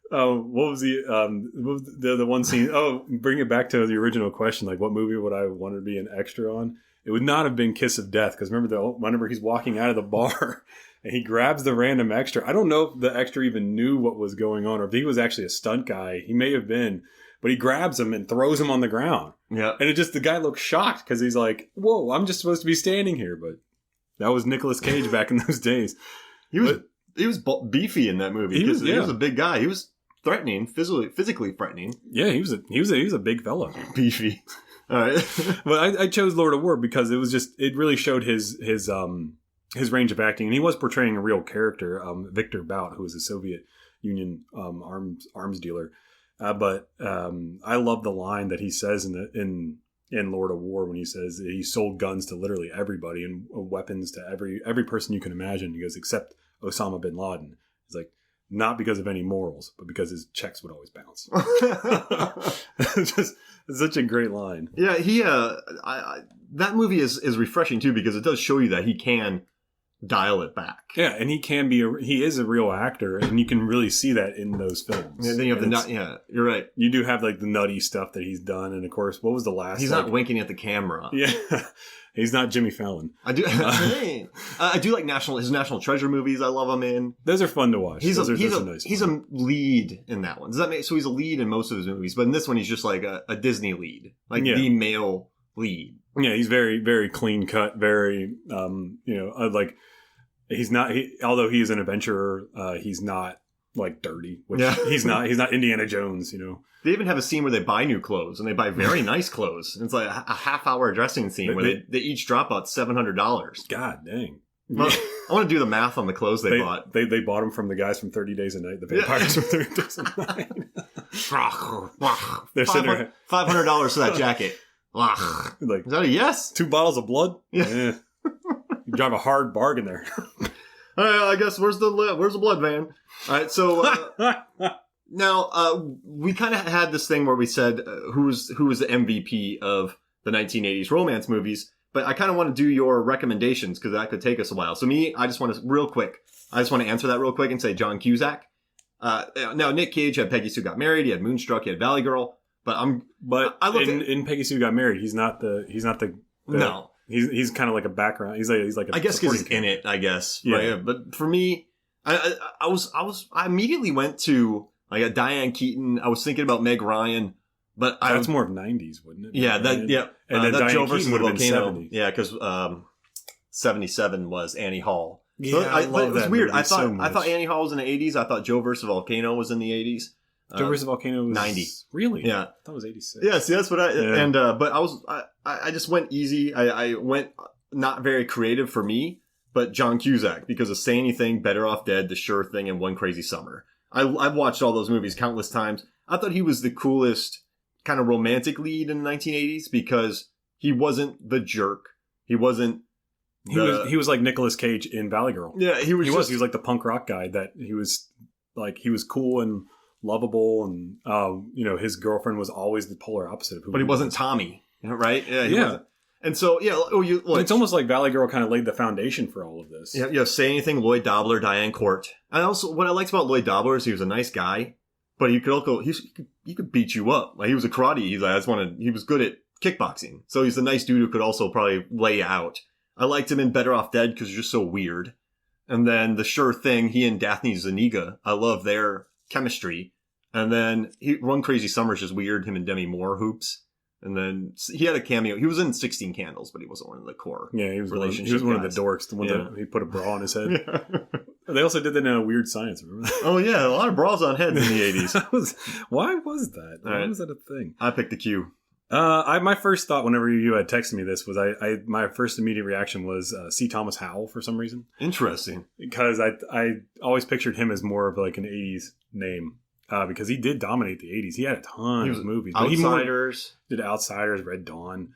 What was the one scene? Oh, bring it back to the original question. Like, what movie would I want to be an extra on? It would not have been Kiss of Death, because whenever he's walking out of the bar and he grabs the random extra. I don't know if the extra even knew what was going on or if he was actually a stunt guy. He may have been. But he grabs him and throws him on the ground. Yeah. And the guy looks shocked because he's like, whoa, I'm just supposed to be standing here. But that was Nicolas Cage back in those days. He was beefy in that movie. He was a big guy. He was threatening, physically threatening. Yeah, he was a big fella. Beefy. All right. But I chose Lord of War because it really showed his range of acting. And he was portraying a real character, Victor Bout, who was a Soviet Union arms dealer. But I love the line that he says in Lord of War when he says he sold guns to literally everybody and weapons to every person you can imagine. He goes, except Osama bin Laden. He's like, not because of any morals, but because his checks would always bounce. It's such a great line. Yeah, that movie is refreshing too because it does show you that he can dial it back. Yeah, and he is a real actor, and you can really see that in those films. And then you have you're right. You do have like the nutty stuff that he's done, and of course, what was the last? He's not winking at the camera. Yeah, he's not Jimmy Fallon. I do like his National Treasure movies. I love him in. Those are fun to watch. He's a lead in that one. Does that make so? He's a lead in most of his movies, but in this one, he's just like a Disney lead, like the male lead. Yeah, he's very, very clean cut. Very, like. He's not. Although he is an adventurer, he's not like dirty. He's not. He's not Indiana Jones. They even have a scene where they buy new clothes and they buy very nice clothes. It's like a half-hour dressing scene where they each drop out $700. God dang! Well, I want to do the math on the clothes they bought. They bought them from the guys from 30 Days a Night. The vampires from 30 Days a Night. They're $500 for that jacket. Like, is that a yes? 2 bottles of blood. Yeah. You drive a hard bargain there. I guess where's the blood van? All right, so now we kind of had this thing where we said who was the MVP of the 1980s romance movies, but I kind of want to do your recommendations because that could take us a while. So I just want to answer that real quick and say John Cusack. Now Nick Cage had Peggy Sue Got Married, he had Moonstruck, he had Valley Girl, but I looked in Peggy Sue Got Married, he's not the no. He's kind of like a background. He's like a I guess because he's in it. I guess. Yeah. Right? But for me, I immediately went to like a Diane Keaton. I was thinking about Meg Ryan, but that's more of 90s, wouldn't it? Yeah. And then Diane Joe Keaton versus the would have been Volcano. 70s. Yeah, because 77 was Annie Hall. Yeah, So I love it was that weird. movie so much. I thought Annie Hall was in the 80s. I thought Joe versus Volcano was in the 80s. Joe versus Volcano was 90. Really? Yeah. I thought it was 86. Yeah, see, that's what but I just went easy. I went not very creative for me, but John Cusack because of Say Anything, Better Off Dead, The Sure Thing, and One Crazy Summer. I've watched all those movies countless times. I thought he was the coolest kind of romantic lead in the 1980s because he wasn't the jerk. He wasn't. He was like Nicolas Cage in Valley Girl. Yeah, he was like the punk rock guy that he was cool and lovable, and his girlfriend was always the polar opposite of who. But he wasn't Tommy, right? Yeah, he wasn't. And so, it's almost like Valley Girl kind of laid the foundation for all of this. Yeah, Say Anything, Lloyd Dobler, Diane Court. And also, what I liked about Lloyd Dobler is he was a nice guy, but he could beat you up. Like he was a karate. He was good at kickboxing, so he's a nice dude who could also probably lay you out. I liked him in Better Off Dead because he's just so weird. And then The Sure Thing, he and Daphne Zuniga, I love their chemistry. And then One Crazy Summer's just weird, him and Demi Moore hoops. And then he had a cameo. He was in 16 Candles, but he wasn't one of the core. Yeah, he was one of the dorks, the one that he put a bra on his head. Yeah. They also did that in a Weird Science, remember that? Oh, yeah, a lot of bras on heads in the 80s. Why was that? Why was that a thing? I picked the Q. My first thought whenever you had texted me this was my first immediate reaction was C. Thomas Howell for some reason. Interesting. Because I always pictured him as more of like an 80s name. Because he did dominate the 80s. He had a ton of movies. Outsiders. Did Outsiders, Red Dawn.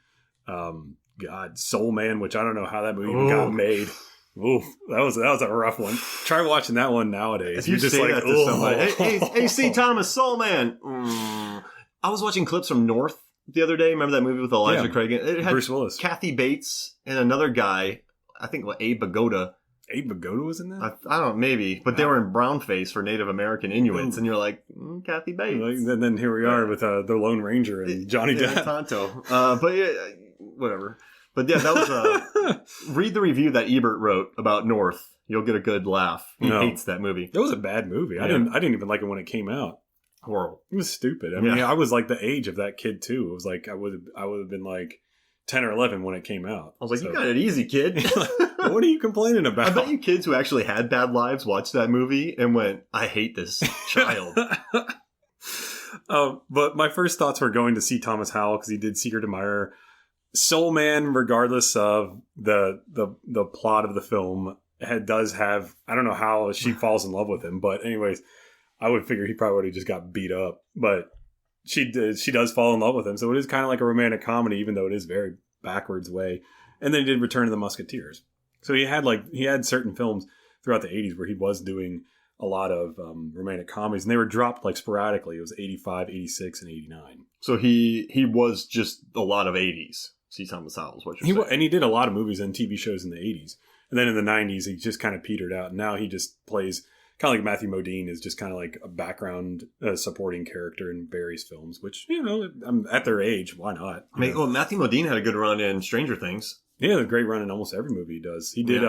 Soul Man, which I don't know how that movie even got made. Oof, that was a rough one. Try watching that one nowadays. If you just say that to somebody, hey, C. Thomas, Soul Man. I was watching clips from North the other day. Remember that movie with Elijah Craig? It had Bruce Willis, Kathy Bates, and another guy. I think Abe Vigoda. Abe Vigoda was in that? I don't know, maybe. But they were in brownface for Native American Inuits. And you're like, Kathy Bates. And then here we are with the Lone Ranger and Johnny Depp. Tonto. But yeah, whatever. But yeah, that was... read the review that Ebert wrote about North. You'll get a good laugh. He hates that movie. It was a bad movie. Yeah. I didn't even like it when it came out. Horrible. It was stupid. I mean, I was like the age of that kid too. It was like I would have been like 10 or 11 when it came out. I was like, you got it easy, kid. What are you complaining about? I bet you kids who actually had bad lives watched that movie and went, I hate this child. But my first thoughts were going to see Thomas Howell because he did Secret Admirer. Soul Man, regardless of the plot of the film, does have, I don't know how she falls in love with him, but anyways, I would figure he probably would have just got beat up. But she does fall in love with him, so it is kind of like a romantic comedy, even though it is very backwards way. And then he did Return of the Musketeers. So he had certain films throughout the 80s where he was doing a lot of romantic comedies, and they were dropped like sporadically. It was 85, 86, and 89. So he was just a lot of 80s. C. Thomas Howell is what you're saying. And he did a lot of movies and TV shows in the 80s. And then in the 90s, he just kind of petered out. And now he just plays, kind of like Matthew Modine is just kind of like a background supporting character in various films, which, at their age, why not? Matthew Modine had a good run in Stranger Things. Yeah, a great run in almost every movie he does. He did,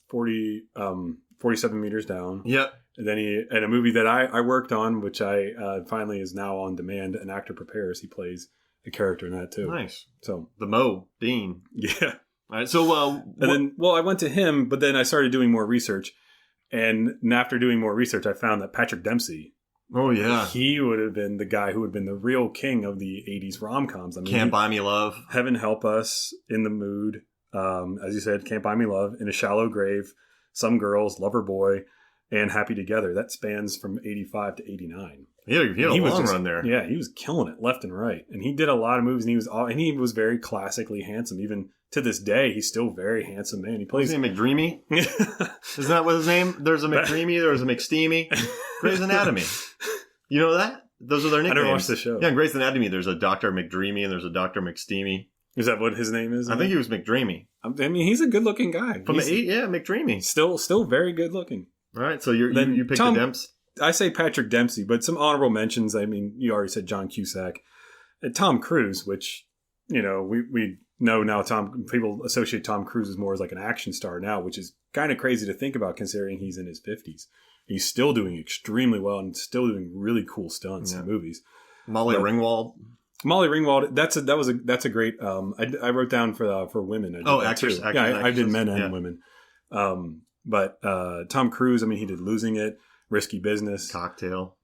47 Meters Down. Yep. And then and a movie that I worked on, which I finally is now on demand, An Actor Prepares. He plays a character in that too. Nice. So the Mo Dean. Yeah. All right. So I went to him, but then I started doing more research, and after doing more research, I found that Patrick Dempsey. Oh yeah. He would have been the guy who would have been the real king of the 80s rom-coms. I mean, Can't Buy Me Love. Heaven Help Us, In the Mood. As you said, Can't Buy Me Love, In a Shallow Grave, Some Girls, Lover Boy, and Happy Together. That spans from 85 to 89. He had a long run there. Yeah, he was killing it left and right. And he did a lot of movies, and he was very classically handsome, even to this day, he's still a very handsome man. He What's plays his name, McDreamy? Isn't that what his name? There's a McDreamy, there's a McSteamy. Grey's Anatomy. You know that? Those are their nicknames. I never watched the show. Yeah, in Grey's Anatomy, there's a Dr. McDreamy and there's a Dr. McSteamy. Is that what his name is? I think he was McDreamy. I mean, he's a good-looking guy. From McDreamy. Still very good-looking. All right, so you picked the Demps? I say Patrick Dempsey, but some honorable mentions. I mean, you already said John Cusack. Tom Cruise, which, we know now people associate Tom Cruise as more as like an action star now, which is kind of crazy to think about considering he's in his 50s. He's still doing extremely well and still doing really cool stunts in movies. Molly Ringwald, that's a great. I wrote down for women. Actress. I did men and women. But Tom Cruise, I mean, he did Losing It, Risky Business, Cocktail,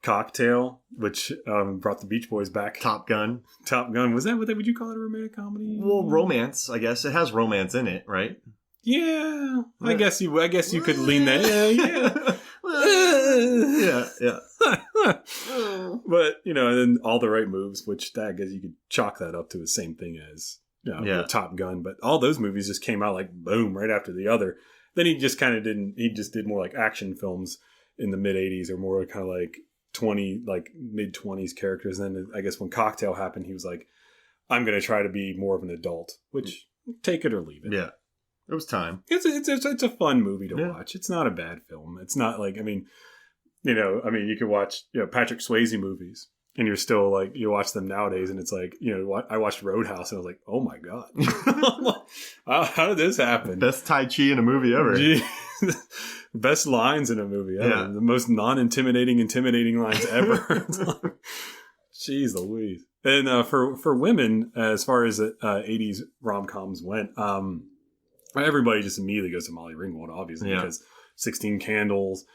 which brought the Beach Boys back. Top Gun. Was that would you call it a romantic comedy? Well, romance, I guess. It has romance in it, right? Yeah. I guess you could lean that. Yeah. But, and then All the Right Moves, which I guess you could chalk that up to the same thing as Top Gun. But all those movies just came out like boom, right after the other. Then he just did more like action films in the mid 80s or more kind of like mid 20s characters. And then I guess when Cocktail happened, he was like, I'm going to try to be more of an adult, which take it or leave it. Yeah. It was time. It's a fun movie to watch. It's not a bad film. It's not like, you could watch, Patrick Swayze movies and you're still like, you watch them nowadays and it's like, I watched Roadhouse and I was like, oh my God. How did this happen? Best Tai Chi in a movie ever. Best lines in a movie ever. Yeah. The most non-intimidating lines ever. Jeez Louise. And for women, as far as 80s rom-coms went, everybody just immediately goes to Molly Ringwald, obviously, because 16 Candles,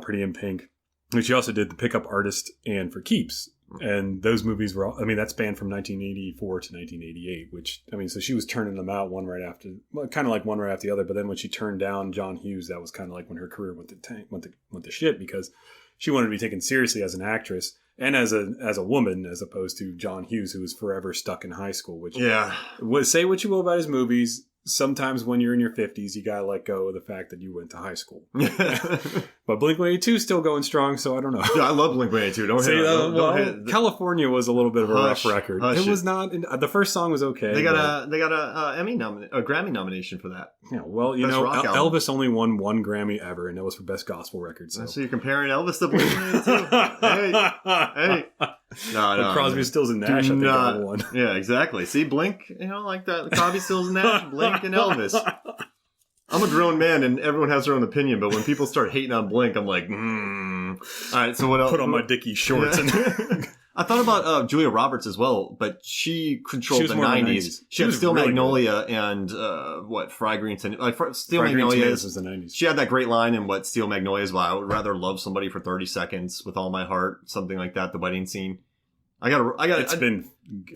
Pretty in Pink. And she also did The Pickup Artist and For Keeps. And those movies were that spanned from 1984 to 1988, which, so she was turning them out one right after the other. But then when she turned down John Hughes, that was kind of like when her career went to shit because she wanted to be taken seriously as an actress and as a woman, as opposed to John Hughes, who was forever stuck in high school, which say what you will about his movies. Sometimes when you're in your 50s, you gotta let go of the fact that you went to high school. But Blink-182 is still going strong, so I don't know. Yeah, I love Blink-182. Don't hit. California was a little bit of a rough record. It was not. The first song was okay. They got a Grammy nomination for that. Yeah, well, Elvis only won one Grammy ever, and that was for Best Gospel Record. So you're comparing Elvis to Blink-182? Hey. No. Crosby, Stills, and Nash, I think, all won. Yeah, exactly. See, Blink, like that. Crosby, Stills, and Nash, Blink, and Elvis. I'm a grown man, and everyone has their own opinion, but when people start hating on Blink, I'm like, All right, so what else? Put on my Dickie shorts. I thought about Julia Roberts as well, but she controlled the 90s. She had Steel Magnolia and Fry Green to Steel Magnolia was the 90s. She had that great line in what Steel Magnolia is. I would rather love somebody for 30 seconds with all my heart, something like that. The wedding scene. It's been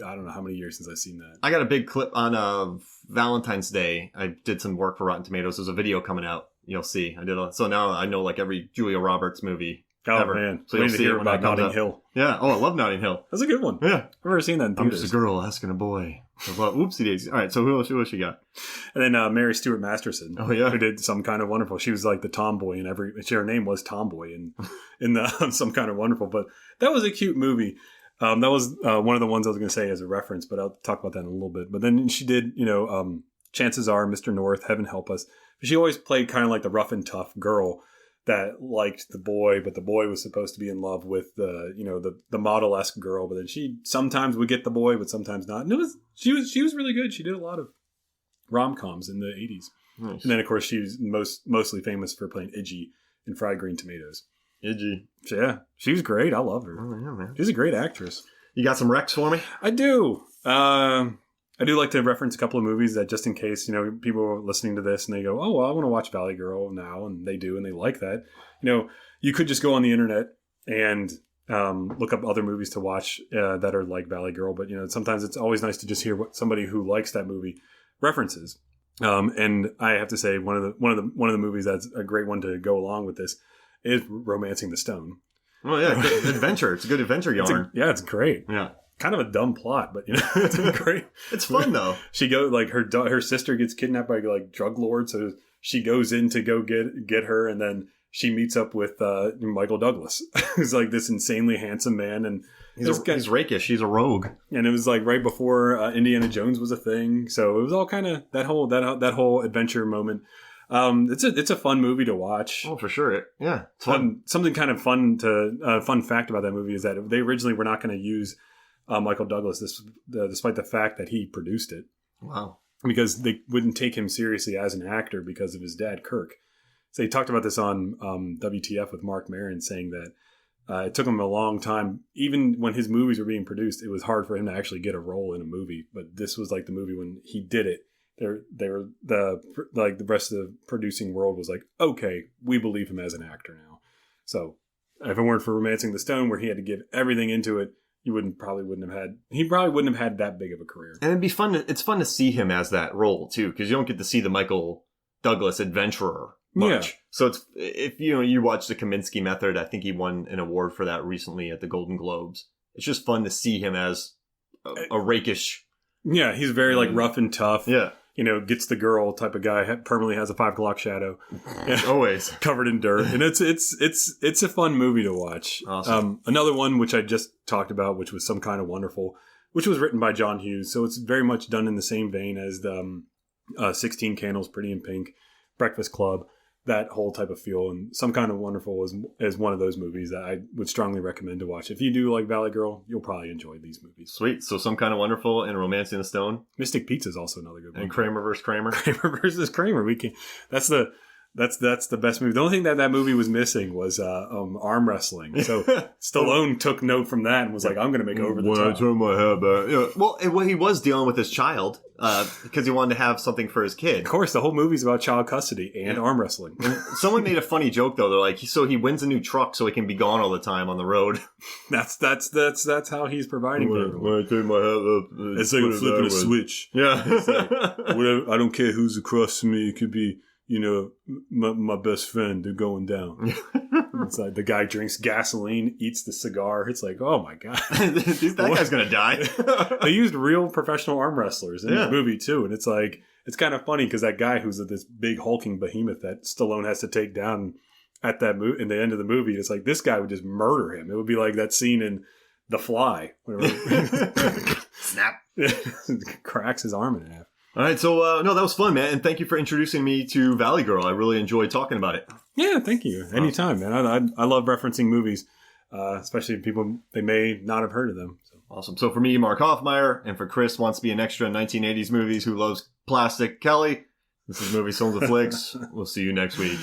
I don't know how many years since I've seen that. I got a big clip on Valentine's Day. I did some work for Rotten Tomatoes. There's a video coming out. You'll see. So now I know like every Julia Roberts movie. Oh, ever. Man. So you'll see it about Notting Hill. Yeah. Oh, I love Notting Hill. That's a good one. Yeah. I've never seen that in theaters. I'm just a girl asking a boy. Oopsie daisy. All right. So who else you got? And then Mary Stuart Masterson. Oh, yeah. Who did Some Kind of Wonderful. She was like the tomboy in her name was Tomboy in the Some Kind of Wonderful. But that was a cute movie. That was one of the ones I was going to say as a reference, but I'll talk about that in a little bit. But then she did, Chances Are, Mr. North, Heaven Help Us. She always played kind of like the rough and tough girl that liked the boy, but the boy was supposed to be in love with the model-esque girl. But then she sometimes would get the boy, but sometimes not. And she was really good. She did a lot of rom-coms in the 80s. Nice. And then, of course, she was mostly famous for playing Idgie in Fried Green Tomatoes. Idgie. Yeah, she was great. I love her. Oh, yeah, man. She's a great actress. You got some recs for me? I do. I do like to reference a couple of movies that just in case, people are listening to this and they go, oh, well, I want to watch Valley Girl now. And they do, and they like that. You could just go on the internet and look up other movies to watch that are like Valley Girl. But, sometimes it's always nice to just hear what somebody who likes that movie references. And I have to say one of the movies that's a great one to go along with this is Romancing the Stone. Oh, yeah. Adventure. It's a good adventure yarn. It's great. Yeah. kind of a dumb plot, but it's great. It's fun though. She goes like her sister gets kidnapped by like drug lords, so she goes in to go get her, and then she meets up with Michael Douglas, who's like this insanely handsome man, and he's rakish. He's a rogue, and it was like right before Indiana Jones was a thing, so it was all kind of that whole adventure moment. It's a fun movie to watch. Oh, for sure. It's fun. Something kind of fun fun fact about that movie is that they originally were not going to use Michael Douglas, despite the fact that he produced it. Wow. Because they wouldn't take him seriously as an actor because of his dad, Kirk. So he talked about this on WTF with Mark Maron, saying that it took him a long time. Even when his movies were being produced, it was hard for him to actually get a role in a movie. But this was like the movie when he did it. The rest of the producing world was like, okay, we believe him as an actor now. So if it weren't for Romancing the Stone, where he had to give everything into it, he probably wouldn't have had that big of a career. And it'd be fun. It's fun to see him as that role too, because you don't get to see the Michael Douglas adventurer much. Yeah. So it's, if you watch the Kaminsky Method, I think he won an award for that recently at the Golden Globes. It's just fun to see him as a rakish. Yeah, he's very like rough and tough. Yeah. Gets the girl type of guy. Permanently has a 5 o'clock shadow. Always covered in dirt, and it's a fun movie to watch. Awesome. Another one which I just talked about, which was Some Kind of Wonderful, which was written by John Hughes, so it's very much done in the same vein as the 16 Candles, Pretty in Pink, Breakfast Club, that whole type of feel. And Some Kind of Wonderful is one of those movies that I would strongly recommend to watch. If you do like Valley Girl, you'll probably enjoy these movies. Sweet. So Some Kind of Wonderful and Romancing the Stone. Mystic Pizza is also another good one. And Kramer versus Kramer. Kramer versus Kramer. That's the best movie. The only thing that movie was missing was arm wrestling. So Stallone took note from that and was like, I'm going to make Over the Top. When I turn my head back. Yeah. Well, he was dealing with his child because he wanted to have something for his kid. Of course, the whole movie's about child custody and arm wrestling. Someone made a funny joke, though. They're like, so he wins a new truck so he can be gone all the time on the road. That's how he's providing for everyone. When I turn my head up, it's like flipping a switch. Yeah. It's like, whatever, I don't care who's across from me. It could be, my best friend. They're going down. It's like the guy drinks gasoline, eats the cigar. It's like, oh my God. That guy's going to die. They used real professional arm wrestlers in the movie too. And it's like, it's kind of funny because that guy who's this big hulking behemoth that Stallone has to take down at that in the end of the movie, it's like this guy would just murder him. It would be like that scene in The Fly. Snap. Cracks his arm in half. All right, so that was fun, man, and thank you for introducing me to Valley Girl. I really enjoyed talking about it. Yeah, thank you. Anytime, man. I love referencing movies, especially people they may not have heard of them. So. Awesome. So for me, Mark Hoffmeyer, and for Chris, wants to be an extra in 1980s movies who loves plastic, Kelly. This is Movie Songs of Flicks. We'll see you next week.